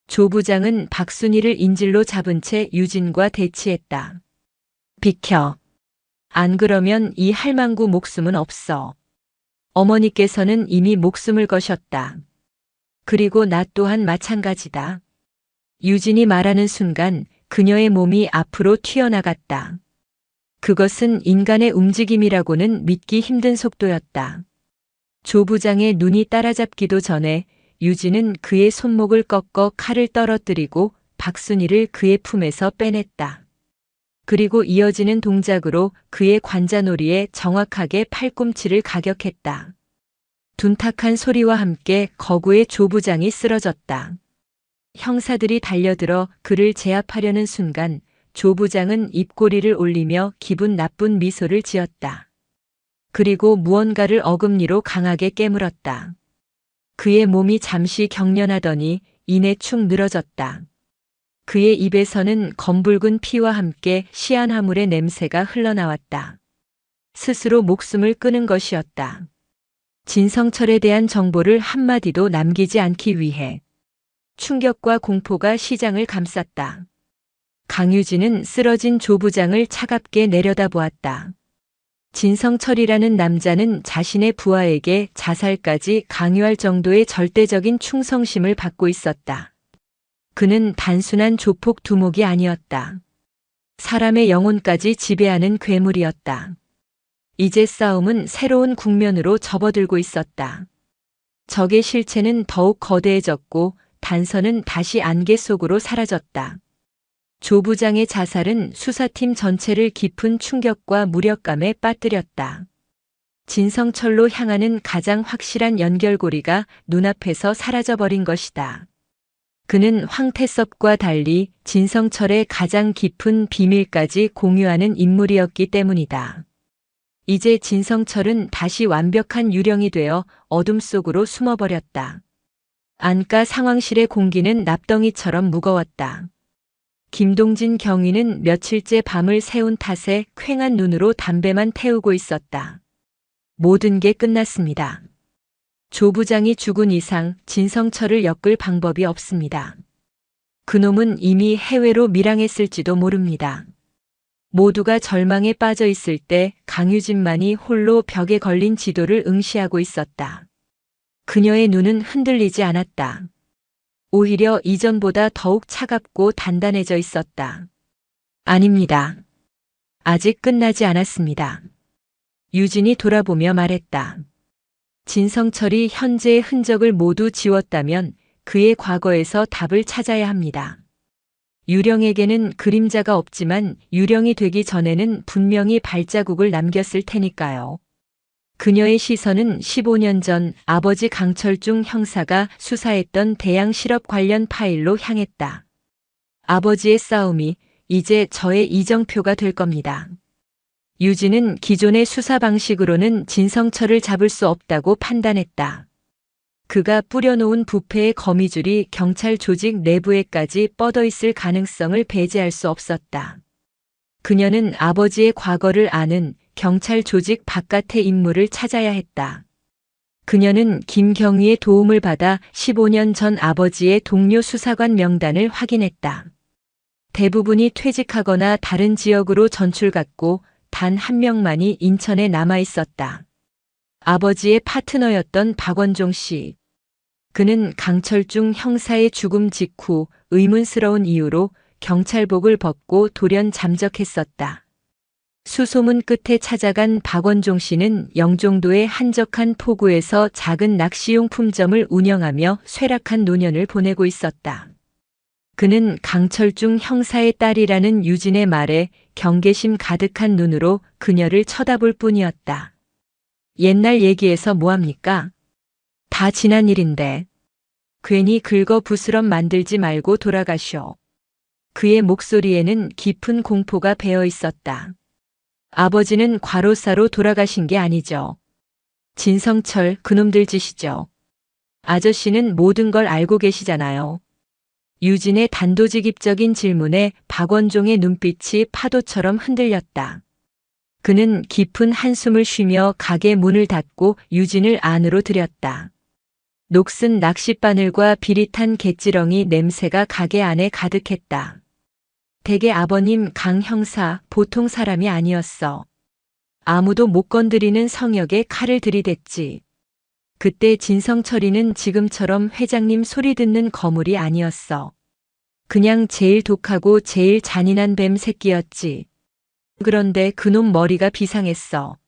조 부장은 박순희를 인질로 잡은 채 유진과 대치했다. 비켜. 안 그러면 이 할망구 목숨은 없어. 어머니께서는 이미 목숨을 거셨다. 그리고 나 또한 마찬가지다. 유진이 말하는 순간 그녀의 몸이 앞으로 튀어나갔다. 그것은 인간의 움직임이라고는 믿기 힘든 속도였다. 조 부장의 눈이 따라잡기도 전에 유진은 그의 손목을 꺾어 칼을 떨어뜨리고 박순희를 그의 품에서 빼냈다. 그리고 이어지는 동작으로 그의 관자놀이에 정확하게 팔꿈치를 가격했다. 둔탁한 소리와 함께 거구의 조 부장이 쓰러졌다. 형사들이 달려들어 그를 제압하려는 순간 조 부장은 입꼬리를 올리며 기분 나쁜 미소를 지었다. 그리고 무언가를 어금니로 강하게 깨물었다. 그의 몸이 잠시 경련하더니 이내 축 늘어졌다. 그의 입에서는 검붉은 피와 함께 시안화물의 냄새가 흘러나왔다. 스스로 목숨을 끊은 것이었다. 진성철에 대한 정보를 한마디도 남기지 않기 위해. 충격과 공포가 시장을 감쌌다. 강유진은 쓰러진 조 부장을 차갑게 내려다보았다. 진성철이라는 남자는 자신의 부하에게 자살까지 강요할 정도의 절대적인 충성심을 받고 있었다. 그는 단순한 조폭 두목이 아니었다. 사람의 영혼까지 지배하는 괴물이었다. 이제 싸움은 새로운 국면으로 접어들고 있었다. 적의 실체는 더욱 거대해졌고 단서는 다시 안개 속으로 사라졌다. 조 부장의 자살은 수사팀 전체를 깊은 충격과 무력감에 빠뜨렸다. 진성철로 향하는 가장 확실한 연결고리가 눈앞에서 사라져버린 것이다. 그는 황태섭과 달리 진성철의 가장 깊은 비밀까지 공유하는 인물이었기 때문이다. 이제 진성철은 다시 완벽한 유령이 되어 어둠 속으로 숨어버렸다. 안가 상황실의 공기는 납덩이처럼 무거웠다. 김동진 경위는 며칠째 밤을 새운 탓에 퀭한 눈으로 담배만 태우고 있었다. 모든 게 끝났습니다. 조 부장이 죽은 이상 진성철을 엮을 방법이 없습니다. 그놈은 이미 해외로 밀항했을지도 모릅니다. 모두가 절망에 빠져 있을 때 강유진만이 홀로 벽에 걸린 지도를 응시하고 있었다. 그녀의 눈은 흔들리지 않았다. 오히려 이전보다 더욱 차갑고 단단해져 있었다. 아닙니다. 아직 끝나지 않았습니다. 유진이 돌아보며 말했다. 진성철이 현재의 흔적을 모두 지웠다면 그의 과거에서 답을 찾아야 합니다. 유령에게는 그림자가 없지만 유령이 되기 전에는 분명히 발자국을 남겼을 테니까요. 그녀의 시선은 15년 전 아버지 강철중 형사가 수사했던 대양 실업 관련 파일로 향했다. 아버지의 싸움이 이제 저의 이정표가 될 겁니다. 유진은 기존의 수사 방식으로는 진성철을 잡을 수 없다고 판단했다. 그가 뿌려놓은 부패의 거미줄이 경찰 조직 내부에까지 뻗어 있을 가능성을 배제할 수 없었다. 그녀는 아버지의 과거를 아는 경찰 조직 바깥의 인물을 찾아야 했다. 그녀는 김경희의 도움을 받아 15년 전 아버지의 동료 수사관 명단을 확인했다. 대부분이 퇴직하거나 다른 지역으로 전출 갔고 단 한 명만이 인천에 남아 있었다. 아버지의 파트너였던 박원종 씨. 그는 강철중 형사의 죽음 직후 의문스러운 이유로 경찰복을 벗고 돌연 잠적했었다. 수소문 끝에 찾아간 박원종 씨는 영종도의 한적한 포구에서 작은 낚시용품점을 운영하며 쇠락한 노년을 보내고 있었다. 그는 강철중 형사의 딸이라는 유진의 말에 경계심 가득한 눈으로 그녀를 쳐다볼 뿐이었다. 옛날 얘기해서 뭐합니까? 다 지난 일인데. 괜히 긁어 부스럼 만들지 말고 돌아가쇼. 그의 목소리에는 깊은 공포가 배어 있었다. 아버지는 과로사로 돌아가신 게 아니죠. 진성철 그놈들 짓이죠. 아저씨는 모든 걸 알고 계시잖아요. 유진의 단도직입적인 질문에 박원종의 눈빛이 파도처럼 흔들렸다. 그는 깊은 한숨을 쉬며 가게 문을 닫고 유진을 안으로 들였다. 녹슨 낚싯바늘과 비릿한 갯지렁이 냄새가 가게 안에 가득했다. 댁의 아버님 강 형사 보통 사람이 아니었어. 아무도 못 건드리는 성역에 칼을 들이댔지. 그때 진성철이는 지금처럼 회장님 소리 듣는 거물이 아니었어. 그냥 제일 독하고 제일 잔인한 뱀 새끼였지. 그런데 그놈 머리가 비상했어.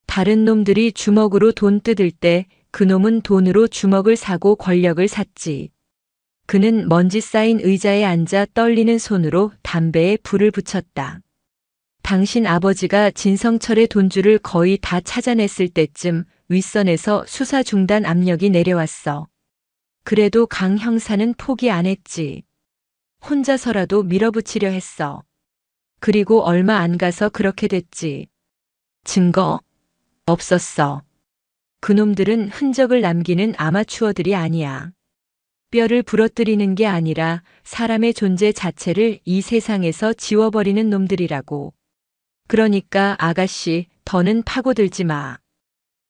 다른 놈들이 주먹으로 돈 뜯을 때 그놈은 돈으로 주먹을 사고 권력을 샀지. 그는 먼지 쌓인 의자에 앉아 떨리는 손으로 담배에 불을 붙였다. 당신 아버지가 진성철의 돈줄을 거의 다 찾아냈을 때쯤 윗선에서 수사 중단 압력이 내려왔어. 그래도 강 형사는 포기 안 했지. 혼자서라도 밀어붙이려 했어. 그리고 얼마 안 가서 그렇게 됐지. 증거 없었어. 그놈들은 흔적을 남기는 아마추어들이 아니야. 뼈를 부러뜨리는 게 아니라 사람의 존재 자체를 이 세상에서 지워버리는 놈들이라고. 그러니까 아가씨, 더는 파고들지 마.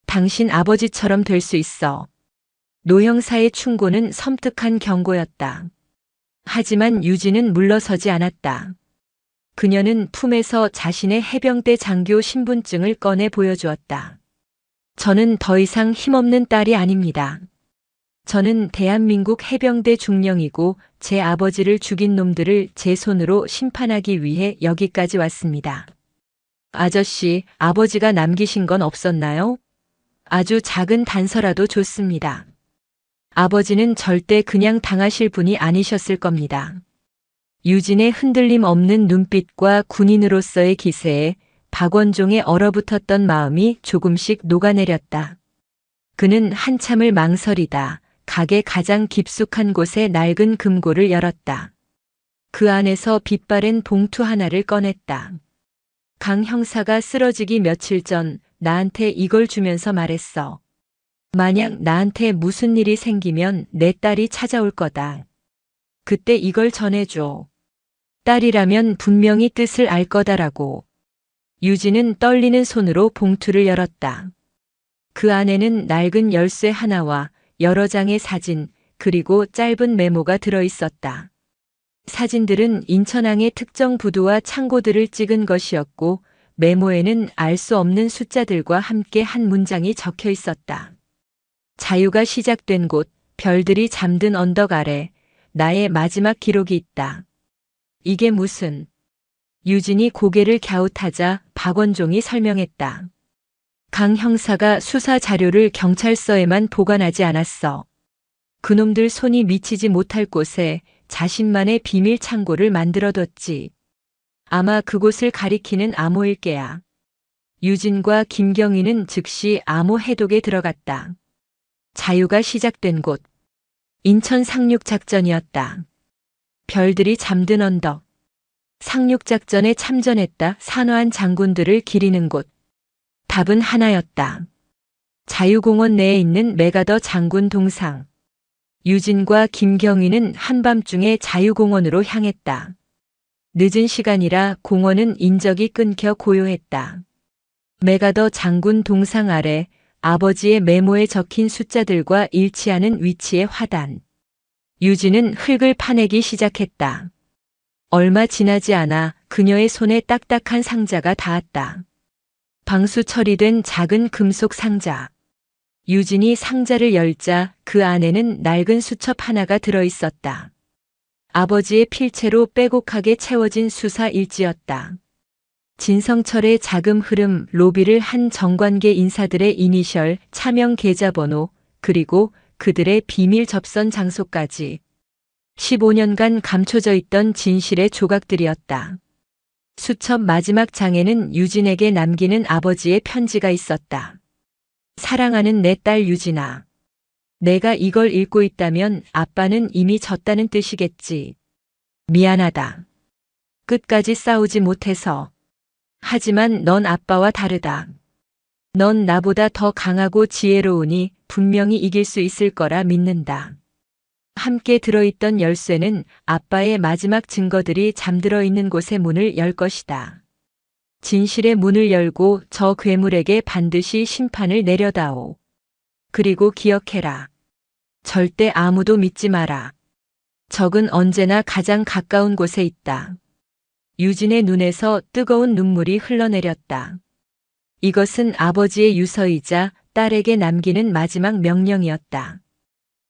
당신 아버지처럼 될 수 있어. 노 형사의 충고는 섬뜩한 경고였다. 하지만 유진은 물러서지 않았다. 그녀는 품에서 자신의 해병대 장교 신분증을 꺼내 보여주었다. 저는 더 이상 힘없는 딸이 아닙니다. 저는 대한민국 해병대 중령이고 제 아버지를 죽인 놈들을 제 손으로 심판하기 위해 여기까지 왔습니다. 아저씨, 아버지가 남기신 건 없었나요? 아주 작은 단서라도 좋습니다. 아버지는 절대 그냥 당하실 분이 아니셨을 겁니다. 유진의 흔들림 없는 눈빛과 군인으로서의 기세에 박원종의 얼어붙었던 마음이 조금씩 녹아내렸다. 그는 한참을 망설이다 가게 가장 깊숙한 곳에 낡은 금고를 열었다. 그 안에서 빛바랜 봉투 하나를 꺼냈다. 강 형사가 쓰러지기 며칠 전 나한테 이걸 주면서 말했어. 만약 나한테 무슨 일이 생기면 내 딸이 찾아올 거다. 그때 이걸 전해줘. 딸이라면 분명히 뜻을 알 거다라고. 유진은 떨리는 손으로 봉투를 열었다. 그 안에는 낡은 열쇠 하나와 여러 장의 사진, 그리고 짧은 메모가 들어있었다. 사진들은 인천항의 특정 부두와 창고들을 찍은 것이었고, 메모에는 알 수 없는 숫자들과 함께 한 문장이 적혀 있었다. 자유가 시작된 곳, 별들이 잠든 언덕 아래, 나의 마지막 기록이 있다. 이게 무슨? 유진이 고개를 갸웃하자 박원종이 설명했다. 강 형사가 수사 자료를 경찰서에만 보관하지 않았어. 그놈들 손이 미치지 못할 곳에 자신만의 비밀 창고를 만들어뒀지. 아마 그곳을 가리키는 암호일 게야. 유진과 김경희는 즉시 암호 해독에 들어갔다. 자유가 시작된 곳. 인천 상륙작전이었다. 별들이 잠든 언덕. 상륙작전에 참전했다 산화한 장군들을 기리는 곳. 답은 하나였다. 자유공원 내에 있는 메가더 장군 동상. 유진과 김경희는 한밤중에 자유공원으로 향했다. 늦은 시간이라 공원은 인적이 끊겨 고요했다. 메가더 장군 동상 아래 아버지의 메모에 적힌 숫자들과 일치하는 위치의 화단. 유진은 흙을 파내기 시작했다. 얼마 지나지 않아 그녀의 손에 딱딱한 상자가 닿았다. 방수 처리된 작은 금속 상자. 유진이 상자를 열자 그 안에는 낡은 수첩 하나가 들어있었다. 아버지의 필체로 빼곡하게 채워진 수사 일지였다. 진성철의 자금 흐름 로비를 한 정관계 인사들의 이니셜, 차명 계좌번호, 그리고 그들의 비밀 접선 장소까지. 15년간 감춰져 있던 진실의 조각들이었다. 수첩 마지막 장에는 유진에게 남기는 아버지의 편지가 있었다. 사랑하는 내 딸 유진아. 내가 이걸 읽고 있다면 아빠는 이미 졌다는 뜻이겠지. 미안하다. 끝까지 싸우지 못해서. 하지만 넌 아빠와 다르다. 넌 나보다 더 강하고 지혜로우니 분명히 이길 수 있을 거라 믿는다. 함께 들어있던 열쇠는 아빠의 마지막 증거들이 잠들어 있는 곳의 문을 열 것이다. 진실의 문을 열고 저 괴물에게 반드시 심판을 내려다오. 그리고 기억해라. 절대 아무도 믿지 마라. 적은 언제나 가장 가까운 곳에 있다. 유진의 눈에서 뜨거운 눈물이 흘러내렸다. 이것은 아버지의 유서이자 딸에게 남기는 마지막 명령이었다.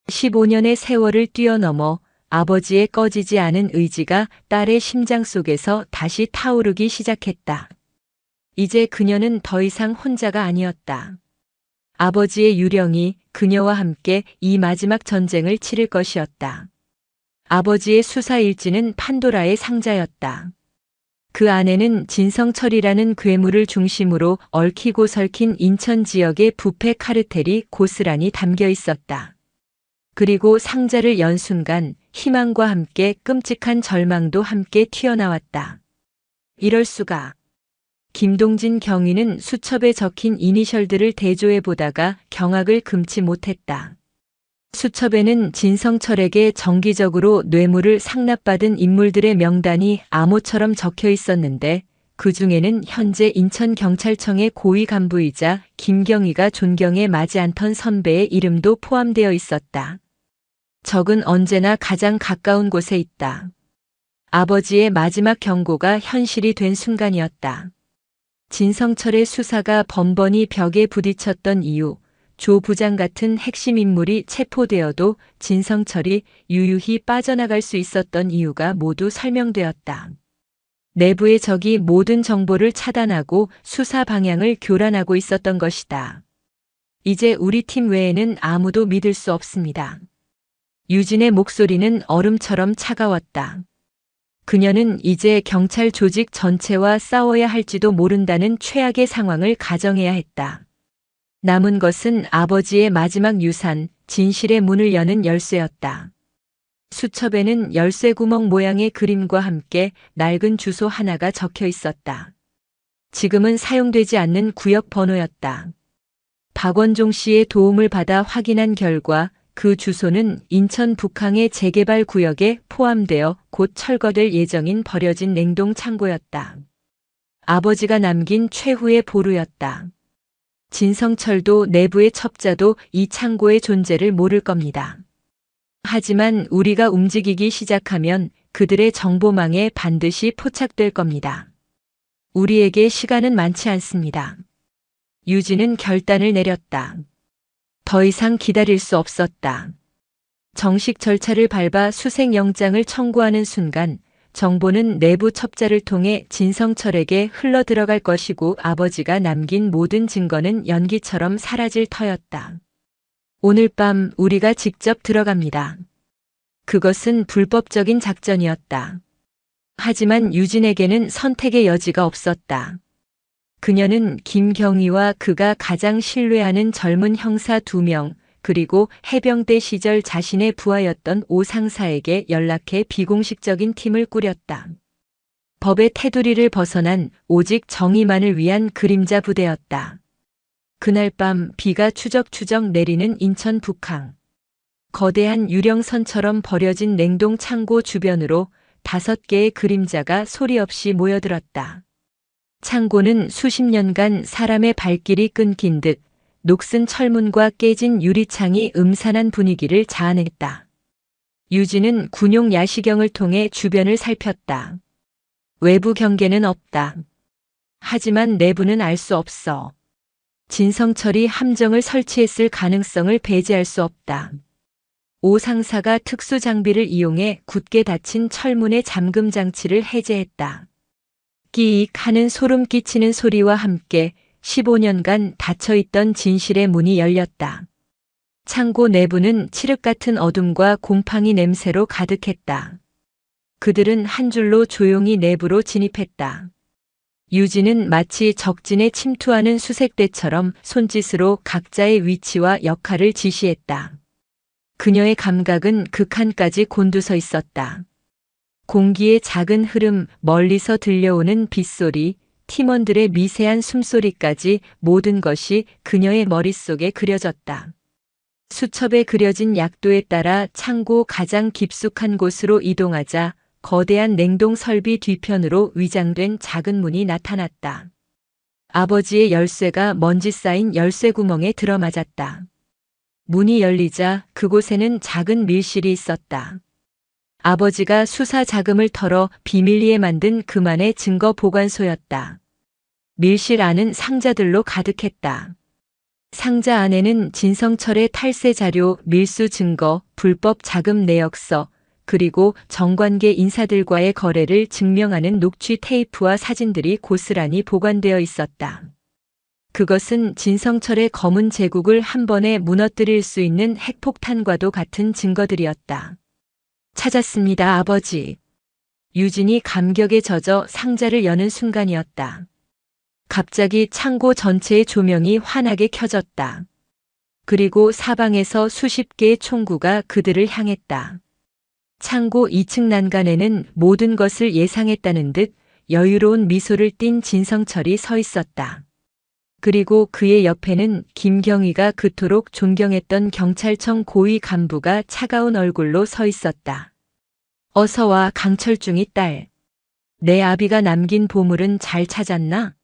15년의 세월을 뛰어넘어 아버지의 꺼지지 않은 의지가 딸의 심장 속에서 다시 타오르기 시작했다. 이제 그녀는 더 이상 혼자가 아니었다. 아버지의 유령이 그녀와 함께 이 마지막 전쟁을 치를 것이었다. 아버지의 수사 일지는 판도라의 상자였다. 그 안에는 진성철이라는 괴물을 중심으로 얽히고 설킨 인천 지역의 부패 카르텔이 고스란히 담겨 있었다. 그리고 상자를 연 순간 희망과 함께 끔찍한 절망도 함께 튀어나왔다. 이럴 수가. 김동진 경위는 수첩에 적힌 이니셜들을 대조해 보다가 경악을 금치 못했다. 수첩에는 진성철에게 정기적으로 뇌물을 상납받은 인물들의 명단이 암호처럼 적혀 있었는데 그 중에는 현재 인천경찰청의 고위 간부이자 김경희가 존경에 마지 않던 선배의 이름도 포함되어 있었다. 적은 언제나 가장 가까운 곳에 있다. 아버지의 마지막 경고가 현실이 된 순간이었다. 진성철의 수사가 번번이 벽에 부딪혔던 이유, 조 부장 같은 핵심 인물이 체포되어도 진성철이 유유히 빠져나갈 수 있었던 이유가 모두 설명되었다. 내부의 적이 모든 정보를 차단하고 수사 방향을 교란하고 있었던 것이다. 이제 우리 팀 외에는 아무도 믿을 수 없습니다. 유진의 목소리는 얼음처럼 차가웠다. 그녀는 이제 경찰 조직 전체와 싸워야 할지도 모른다는 최악의 상황을 가정해야 했다. 남은 것은 아버지의 마지막 유산, 진실의 문을 여는 열쇠였다. 수첩에는 열쇠 구멍 모양의 그림과 함께 낡은 주소 하나가 적혀 있었다. 지금은 사용되지 않는 구역 번호였다. 박원종 씨의 도움을 받아 확인한 결과 그 주소는 인천 북항의 재개발 구역에 포함되어 곧 철거될 예정인 버려진 냉동 창고였다. 아버지가 남긴 최후의 보루였다. 진성철도 내부의 첩자도 이 창고의 존재를 모를 겁니다. 하지만 우리가 움직이기 시작하면 그들의 정보망에 반드시 포착될 겁니다. 우리에게 시간은 많지 않습니다. 유진은 결단을 내렸다. 더 이상 기다릴 수 없었다. 정식 절차를 밟아 수색영장을 청구하는 순간 정보는 내부 첩자를 통해 진성철에게 흘러들어갈 것이고 아버지가 남긴 모든 증거는 연기처럼 사라질 터였다. 오늘 밤 우리가 직접 들어갑니다. 그것은 불법적인 작전이었다. 하지만 유진에게는 선택의 여지가 없었다. 그녀는 김경희와 그가 가장 신뢰하는 젊은 형사 2명, 그리고 해병대 시절 자신의 부하였던 오 상사에게 연락해 비공식적인 팀을 꾸렸다. 법의 테두리를 벗어난 오직 정의만을 위한 그림자 부대였다. 그날 밤 비가 추적추적 내리는 인천 북항. 거대한 유령선처럼 버려진 냉동 창고 주변으로 5개의 그림자가 소리 없이 모여들었다. 창고는 수십 년간 사람의 발길이 끊긴 듯 녹슨 철문과 깨진 유리창이 음산한 분위기를 자아냈다. 유진은 군용 야시경을 통해 주변을 살폈다. 외부 경계는 없다. 하지만 내부는 알 수 없어. 진성철이 함정을 설치했을 가능성을 배제할 수 없다. 오 상사가 특수 장비를 이용해 굳게 닫힌 철문의 잠금 장치를 해제했다. 끼익 하는 소름 끼치는 소리와 함께 15년간 닫혀있던 진실의 문이 열렸다. 창고 내부는 칠흑 같은 어둠과 곰팡이 냄새로 가득했다. 그들은 한 줄로 조용히 내부로 진입했다. 유진은 마치 적진에 침투하는 수색대처럼 손짓으로 각자의 위치와 역할을 지시했다. 그녀의 감각은 극한까지 곤두서 있었다. 공기의 작은 흐름, 멀리서 들려오는 빗소리, 팀원들의 미세한 숨소리까지 모든 것이 그녀의 머릿속에 그려졌다. 수첩에 그려진 약도에 따라 창고 가장 깊숙한 곳으로 이동하자 거대한 냉동 설비 뒤편으로 위장된 작은 문이 나타났다. 아버지의 열쇠가 먼지 쌓인 열쇠 구멍에 들어맞았다. 문이 열리자 그곳에는 작은 밀실이 있었다. 아버지가 수사 자금을 털어 비밀리에 만든 그만의 증거 보관소였다. 밀실 안은 상자들로 가득했다. 상자 안에는 진성철의 탈세 자료, 밀수 증거, 불법 자금 내역서, 그리고 정관계 인사들과의 거래를 증명하는 녹취 테이프와 사진들이 고스란히 보관되어 있었다. 그것은 진성철의 검은 제국을 한 번에 무너뜨릴 수 있는 핵폭탄과도 같은 증거들이었다. 찾았습니다, 아버지. 유진이 감격에 젖어 상자를 여는 순간이었다. 갑자기 창고 전체의 조명이 환하게 켜졌다. 그리고 사방에서 수십 개의 총구가 그들을 향했다. 창고 2층 난간에는 모든 것을 예상했다는 듯 여유로운 미소를 띤 진성철이 서 있었다. 그리고 그의 옆에는 김경희가 그토록 존경했던 경찰청 고위 간부가 차가운 얼굴로 서 있었다. 어서 와, 강철중이 딸. 내 아비가 남긴 보물은 잘 찾았나?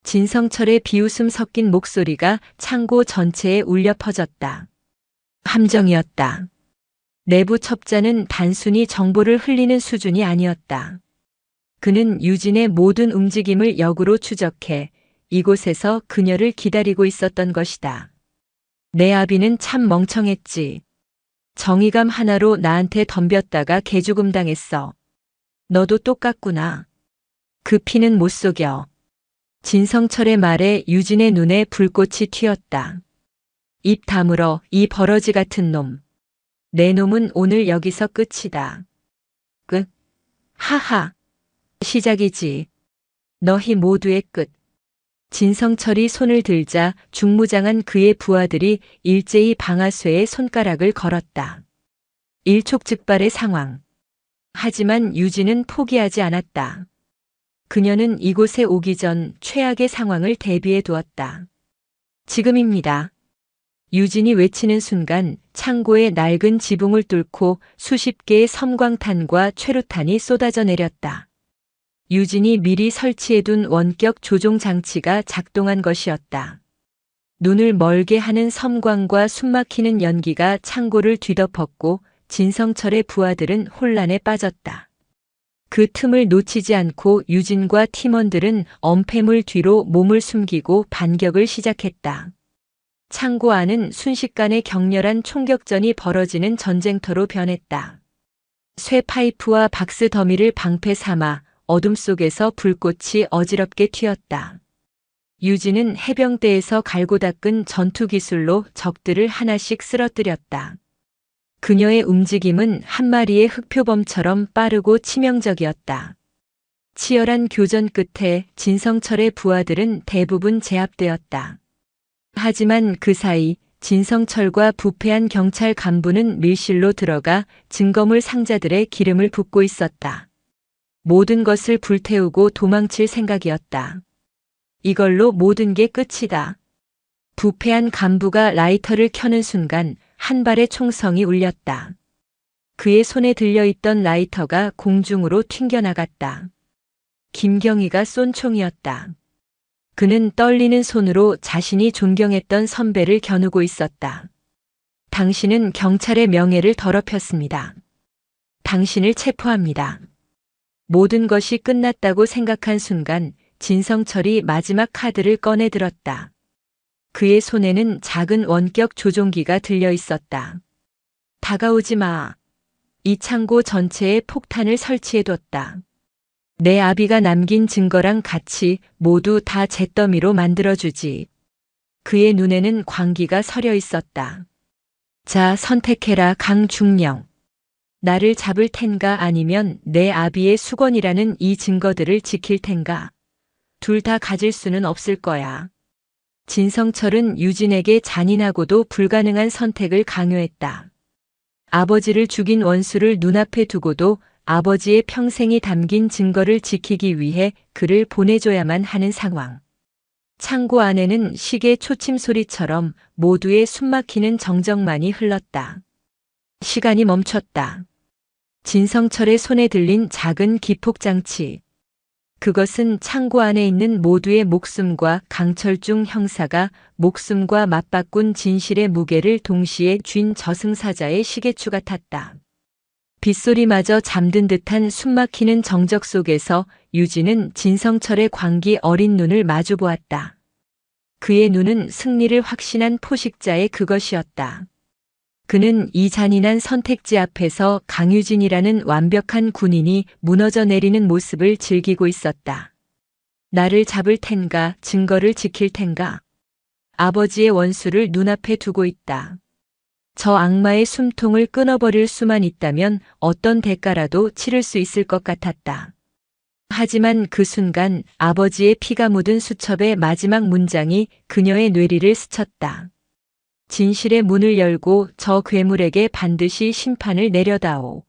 진성철의 비웃음 섞인 목소리가 창고 전체에 울려 퍼졌다. 함정이었다. 내부 첩자는 단순히 정보를 흘리는 수준이 아니었다. 그는 유진의 모든 움직임을 역으로 추적해 이곳에서 그녀를 기다리고 있었던 것이다. 내 아비는 참 멍청했지. 정의감 하나로 나한테 덤볐다가 개죽음 당했어. 너도 똑같구나. 그 피는 못 속여. 진성철의 말에 유진의 눈에 불꽃이 튀었다. 입 다물어, 이 버러지 같은 놈. 내 놈은 오늘 여기서 끝이다. 끝? 하하. 시작이지. 너희 모두의 끝. 진성철이 손을 들자 중무장한 그의 부하들이 일제히 방아쇠에 손가락을 걸었다. 일촉즉발의 상황. 하지만 유진은 포기하지 않았다. 그녀는 이곳에 오기 전 최악의 상황을 대비해 두었다. 지금입니다. 유진이 외치는 순간 창고의 낡은 지붕을 뚫고 수십 개의 섬광탄과 최루탄이 쏟아져 내렸다. 유진이 미리 설치해둔 원격 조종 장치가 작동한 것이었다. 눈을 멀게 하는 섬광과 숨막히는 연기가 창고를 뒤덮었고 진성철의 부하들은 혼란에 빠졌다. 그 틈을 놓치지 않고 유진과 팀원들은 엄폐물 뒤로 몸을 숨기고 반격을 시작했다. 창고 안은 순식간에 격렬한 총격전이 벌어지는 전쟁터로 변했다. 쇠 파이프와 박스 더미를 방패 삼아 어둠 속에서 불꽃이 어지럽게 튀었다. 유진은 해병대에서 갈고 닦은 전투 기술로 적들을 하나씩 쓰러뜨렸다. 그녀의 움직임은 한 마리의 흑표범처럼 빠르고 치명적이었다. 치열한 교전 끝에 진성철의 부하들은 대부분 제압되었다. 하지만 그 사이 진성철과 부패한 경찰 간부는 밀실로 들어가 증거물 상자들의 기름을 붓고 있었다. 모든 것을 불태우고 도망칠 생각이었다. 이걸로 모든 게 끝이다. 부패한 간부가 라이터를 켜는 순간 한 발의 총성이 울렸다. 그의 손에 들려있던 라이터가 공중으로 튕겨나갔다. 김경희가 쏜 총이었다. 그는 떨리는 손으로 자신이 존경했던 선배를 겨누고 있었다. 당신은 경찰의 명예를 더럽혔습니다. 당신을 체포합니다. 모든 것이 끝났다고 생각한 순간 진성철이 마지막 카드를 꺼내 들었다. 그의 손에는 작은 원격 조종기가 들려 있었다. 다가오지 마. 이 창고 전체에 폭탄을 설치해뒀다. 내 아비가 남긴 증거랑 같이 모두 다 잿더미로 만들어주지. 그의 눈에는 광기가 서려 있었다. 자, 선택해라, 강중령. 나를 잡을 텐가 아니면 내 아비의 수건이라는 이 증거들을 지킬 텐가. 둘 다 가질 수는 없을 거야. 진성철은 유진에게 잔인하고도 불가능한 선택을 강요했다. 아버지를 죽인 원수를 눈앞에 두고도 아버지의 평생이 담긴 증거를 지키기 위해 그를 보내줘야만 하는 상황. 창고 안에는 시계 초침 소리처럼 모두의 숨막히는 정적만이 흘렀다. 시간이 멈췄다. 진성철의 손에 들린 작은 기폭장치. 그것은 창고 안에 있는 모두의 목숨과 강철중 형사가 목숨과 맞바꾼 진실의 무게를 동시에 쥔 저승사자의 시계추 같았다. 빗소리마저 잠든 듯한 숨막히는 정적 속에서 유진은 진성철의 광기 어린 눈을 마주보았다. 그의 눈은 승리를 확신한 포식자의 그것이었다. 그는 이 잔인한 선택지 앞에서 강유진이라는 완벽한 군인이 무너져 내리는 모습을 즐기고 있었다. 나를 잡을 텐가, 증거를 지킬 텐가. 아버지의 원수를 눈앞에 두고 있다. 저 악마의 숨통을 끊어버릴 수만 있다면 어떤 대가라도 치를 수 있을 것 같았다. 하지만 그 순간 아버지의 피가 묻은 수첩의 마지막 문장이 그녀의 뇌리를 스쳤다. 진실의 문을 열고 저 괴물에게 반드시 심판을 내려다오.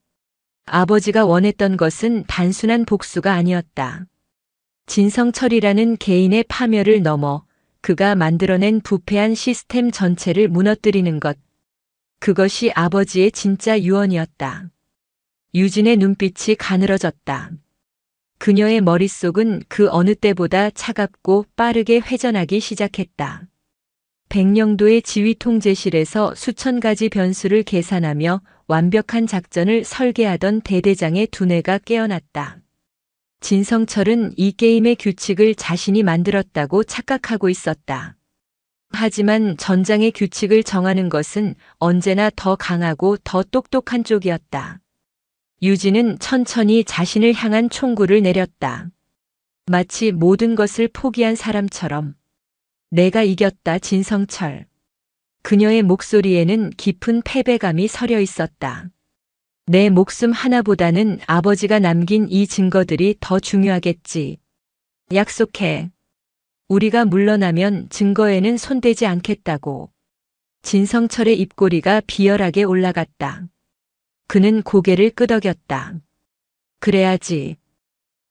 아버지가 원했던 것은 단순한 복수가 아니었다. 진성철이라는 개인의 파멸을 넘어 그가 만들어낸 부패한 시스템 전체를 무너뜨리는 것. 그것이 아버지의 진짜 유언이었다. 유진의 눈빛이 가늘어졌다. 그녀의 머릿속은 그 어느 때보다 차갑고 빠르게 회전하기 시작했다. 백령도의 지휘통제실에서 수천 가지 변수를 계산하며 완벽한 작전을 설계하던 대대장의 두뇌가 깨어났다. 진성철은 이 게임의 규칙을 자신이 만들었다고 착각하고 있었다. 하지만 전장의 규칙을 정하는 것은 언제나 더 강하고 더 똑똑한 쪽이었다. 유진은 천천히 자신을 향한 총구를 내렸다. 마치 모든 것을 포기한 사람처럼. 내가 이겼다, 진성철. 그녀의 목소리에는 깊은 패배감이 서려 있었다. 내 목숨 하나보다는 아버지가 남긴 이 증거들이 더 중요하겠지. 약속해. 우리가 물러나면 증거에는 손대지 않겠다고. 진성철의 입꼬리가 비열하게 올라갔다. 그는 고개를 끄덕였다. 그래야지.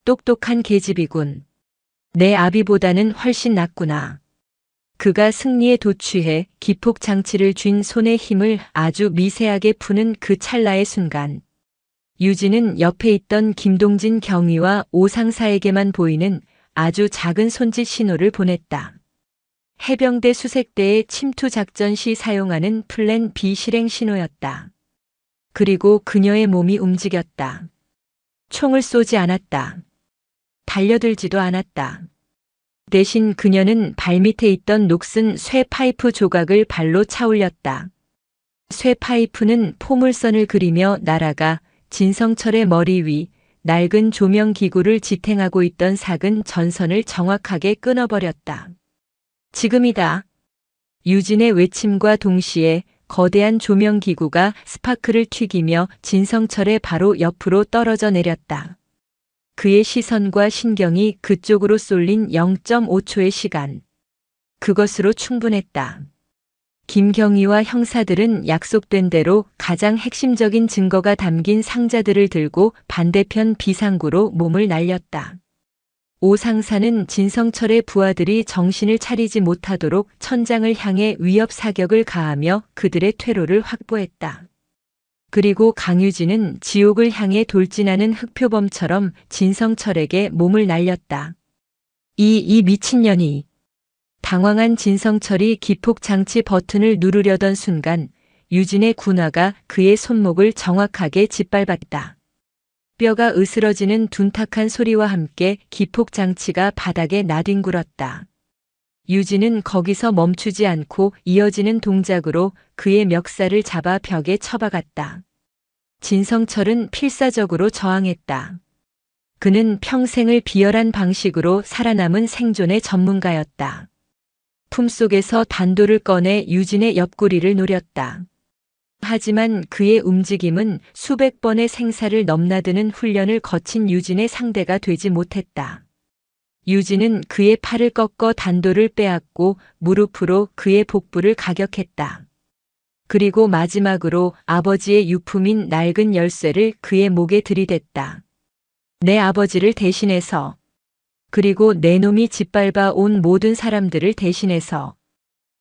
똑똑한 계집이군. 내 아비보다는 훨씬 낫구나. 그가 승리에 도취해 기폭장치를 쥔 손의 힘을 아주 미세하게 푸는 그 찰나의 순간. 유진은 옆에 있던 김동진 경위와 오상사에게만 보이는 아주 작은 손짓 신호를 보냈다. 해병대 수색대의 침투 작전 시 사용하는 플랜 B 실행 신호였다. 그리고 그녀의 몸이 움직였다. 총을 쏘지 않았다. 달려들지도 않았다. 대신 그녀는 발밑에 있던 녹슨 쇠 파이프 조각을 발로 차올렸다. 쇠 파이프는 포물선을 그리며 날아가 진성철의 머리 위 낡은 조명 기구를 지탱하고 있던 작은 전선을 정확하게 끊어버렸다. 지금이다. 유진의 외침과 동시에 거대한 조명 기구가 스파크를 튀기며 진성철의 바로 옆으로 떨어져 내렸다. 그의 시선과 신경이 그쪽으로 쏠린 0.5초의 시간. 그것으로 충분했다. 김경희와 형사들은 약속된 대로 가장 핵심적인 증거가 담긴 상자들을 들고 반대편 비상구로 몸을 날렸다. 오 상사는 진성철의 부하들이 정신을 차리지 못하도록 천장을 향해 위협 사격을 가하며 그들의 퇴로를 확보했다. 그리고 강유진은 지옥을 향해 돌진하는 흑표범처럼 진성철에게 몸을 날렸다. 이 미친년이. 당황한 진성철이 기폭장치 버튼을 누르려던 순간 유진의 군화가 그의 손목을 정확하게 짓밟았다. 뼈가 으스러지는 둔탁한 소리와 함께 기폭장치가 바닥에 나뒹굴었다. 유진은 거기서 멈추지 않고 이어지는 동작으로 그의 멱살을 잡아 벽에 처박았다. 진성철은 필사적으로 저항했다. 그는 평생을 비열한 방식으로 살아남은 생존의 전문가였다. 품속에서 단도를 꺼내 유진의 옆구리를 노렸다. 하지만 그의 움직임은 수백 번의 생사를 넘나드는 훈련을 거친 유진의 상대가 되지 못했다. 유진은 그의 팔을 꺾어 단도를 빼앗고 무릎으로 그의 복부를 가격했다. 그리고 마지막으로 아버지의 유품인 낡은 열쇠를 그의 목에 들이댔다. 내 아버지를 대신해서, 그리고 내 놈이 짓밟아 온 모든 사람들을 대신해서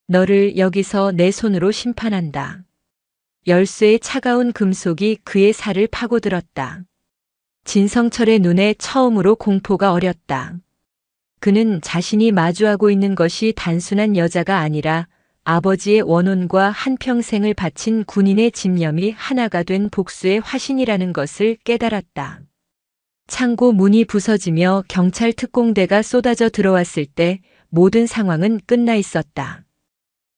너를 여기서 내 손으로 심판한다. 열쇠의 차가운 금속이 그의 살을 파고들었다. 진성철의 눈에 처음으로 공포가 어렸다. 그는 자신이 마주하고 있는 것이 단순한 여자가 아니라 아버지의 원혼과 한평생을 바친 군인의 집념이 하나가 된 복수의 화신이라는 것을 깨달았다. 창고 문이 부서지며 경찰 특공대가 쏟아져 들어왔을 때 모든 상황은 끝나 있었다.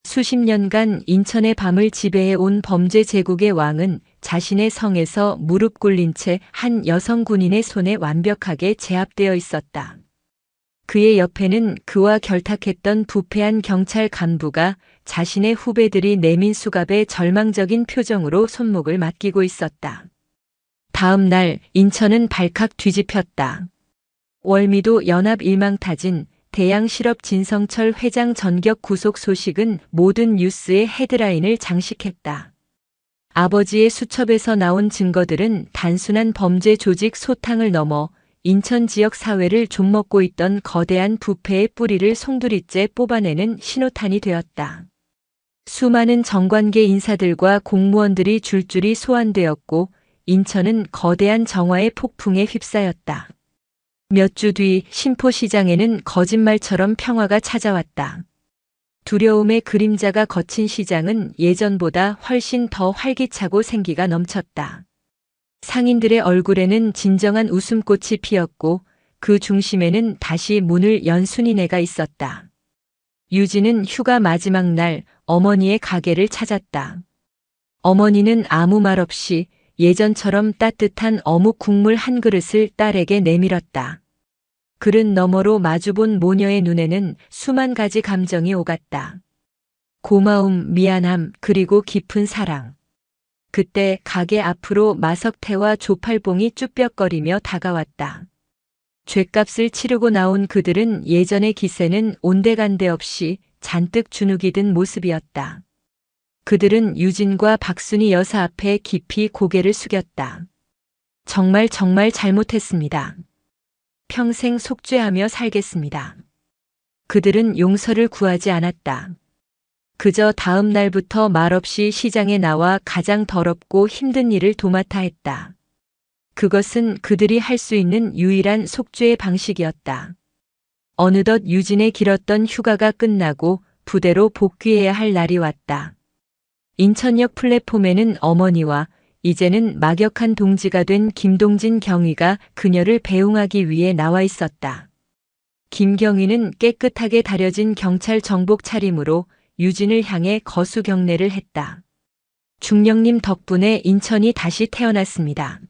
수십 년간 인천의 밤을 지배해 온 범죄 제국의 왕은 자신의 성에서 무릎 꿇린 채 한 여성 군인의 손에 완벽하게 제압되어 있었다. 그의 옆에는 그와 결탁했던 부패한 경찰 간부가 자신의 후배들이 내민 수갑에 절망적인 표정으로 손목을 맡기고 있었다. 다음 날 인천은 발칵 뒤집혔다. 월미도 연합 일망타진 대양 실업 진성철 회장 전격 구속 소식은 모든 뉴스의 헤드라인을 장식했다. 아버지의 수첩에서 나온 증거들은 단순한 범죄 조직 소탕을 넘어 인천 지역 사회를 좀먹고 있던 거대한 부패의 뿌리를 송두리째 뽑아내는 신호탄이 되었다. 수많은 정관계 인사들과 공무원들이 줄줄이 소환되었고 인천은 거대한 정화의 폭풍에 휩싸였다. 몇 주 뒤 신포시장에는 거짓말처럼 평화가 찾아왔다. 두려움의 그림자가 거친 시장은 예전보다 훨씬 더 활기차고 생기가 넘쳤다. 상인들의 얼굴에는 진정한 웃음꽃이 피었고 그 중심에는 다시 문을 연 순이네가 있었다. 유진은 휴가 마지막 날 어머니의 가게를 찾았다. 어머니는 아무 말 없이 예전처럼 따뜻한 어묵 국물 한 그릇을 딸에게 내밀었다. 그릇 너머로 마주본 모녀의 눈에는 수만 가지 감정이 오갔다. 고마움, 미안함, 그리고 깊은 사랑. 그때 가게 앞으로 마석태와 조팔봉이 쭈뼛거리며 다가왔다. 죗값을 치르고 나온 그들은 예전의 기세는 온데간데 없이 잔뜩 주눅이 든 모습이었다. 그들은 유진과 박순희 여사 앞에 깊이 고개를 숙였다. 정말 잘못했습니다. 평생 속죄하며 살겠습니다. 그들은 용서를 구하지 않았다. 그저 다음 날부터 말없이 시장에 나와 가장 더럽고 힘든 일을 도맡아 했다. 그것은 그들이 할 수 있는 유일한 속죄의 방식이었다. 어느덧 유진의 길었던 휴가가 끝나고 부대로 복귀해야 할 날이 왔다. 인천역 플랫폼에는 어머니와 이제는 막역한 동지가 된 김동진 경위가 그녀를 배웅하기 위해 나와 있었다. 김경위는 깨끗하게 다려진 경찰 정복 차림으로 유진을 향해 거수 경례를 했다. 중령님 덕분에 인천이 다시 태어났습니다.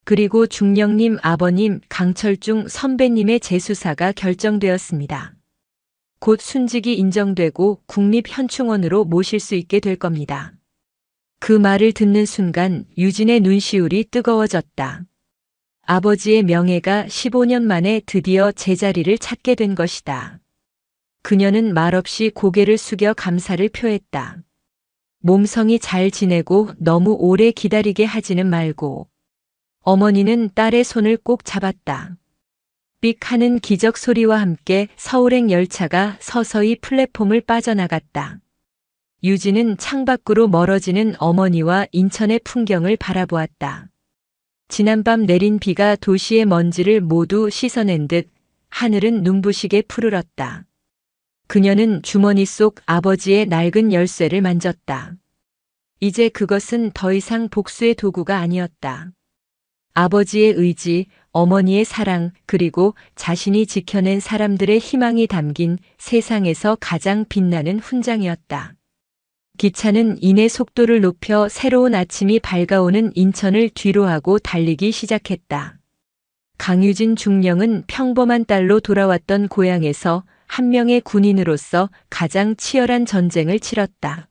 그리고 중령님 아버님 강철중 선배님의 재수사가 결정되었습니다. 곧 순직이 인정되고 국립현충원으로 모실 수 있게 될 겁니다. 그 말을 듣는 순간 유진의 눈시울이 뜨거워졌다. 아버지의 명예가 15년 만에 드디어 제자리를 찾게 된 것이다. 그녀는 말없이 고개를 숙여 감사를 표했다. 몸성이 잘 지내고 너무 오래 기다리게 하지는 말고. 어머니는 딸의 손을 꼭 잡았다. 삑 하는 기적 소리와 함께 서울행 열차가 서서히 플랫폼을 빠져나갔다. 유진은 창밖으로 멀어지는 어머니와 인천의 풍경을 바라보았다. 지난밤 내린 비가 도시의 먼지를 모두 씻어낸 듯 하늘은 눈부시게 푸르렀다. 그녀는 주머니 속 아버지의 낡은 열쇠를 만졌다. 이제 그것은 더 이상 복수의 도구가 아니었다. 아버지의 의지, 어머니의 사랑, 그리고 자신이 지켜낸 사람들의 희망이 담긴 세상에서 가장 빛나는 훈장이었다. 기차는 이내 속도를 높여 새로운 아침이 밝아오는 인천을 뒤로하고 달리기 시작했다. 강유진 중령은 평범한 딸로 돌아왔던 고향에서 한 명의 군인으로서 가장 치열한 전쟁을 치렀다.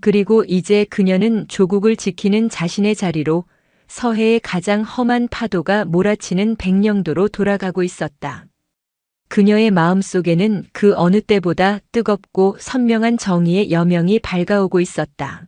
그리고 이제 그녀는 조국을 지키는 자신의 자리로 서해의 가장 험한 파도가 몰아치는 백령도로 돌아가고 있었다. 그녀의 마음속에는 그 어느 때보다 뜨겁고 선명한 정의의 여명이 밝아오고 있었다.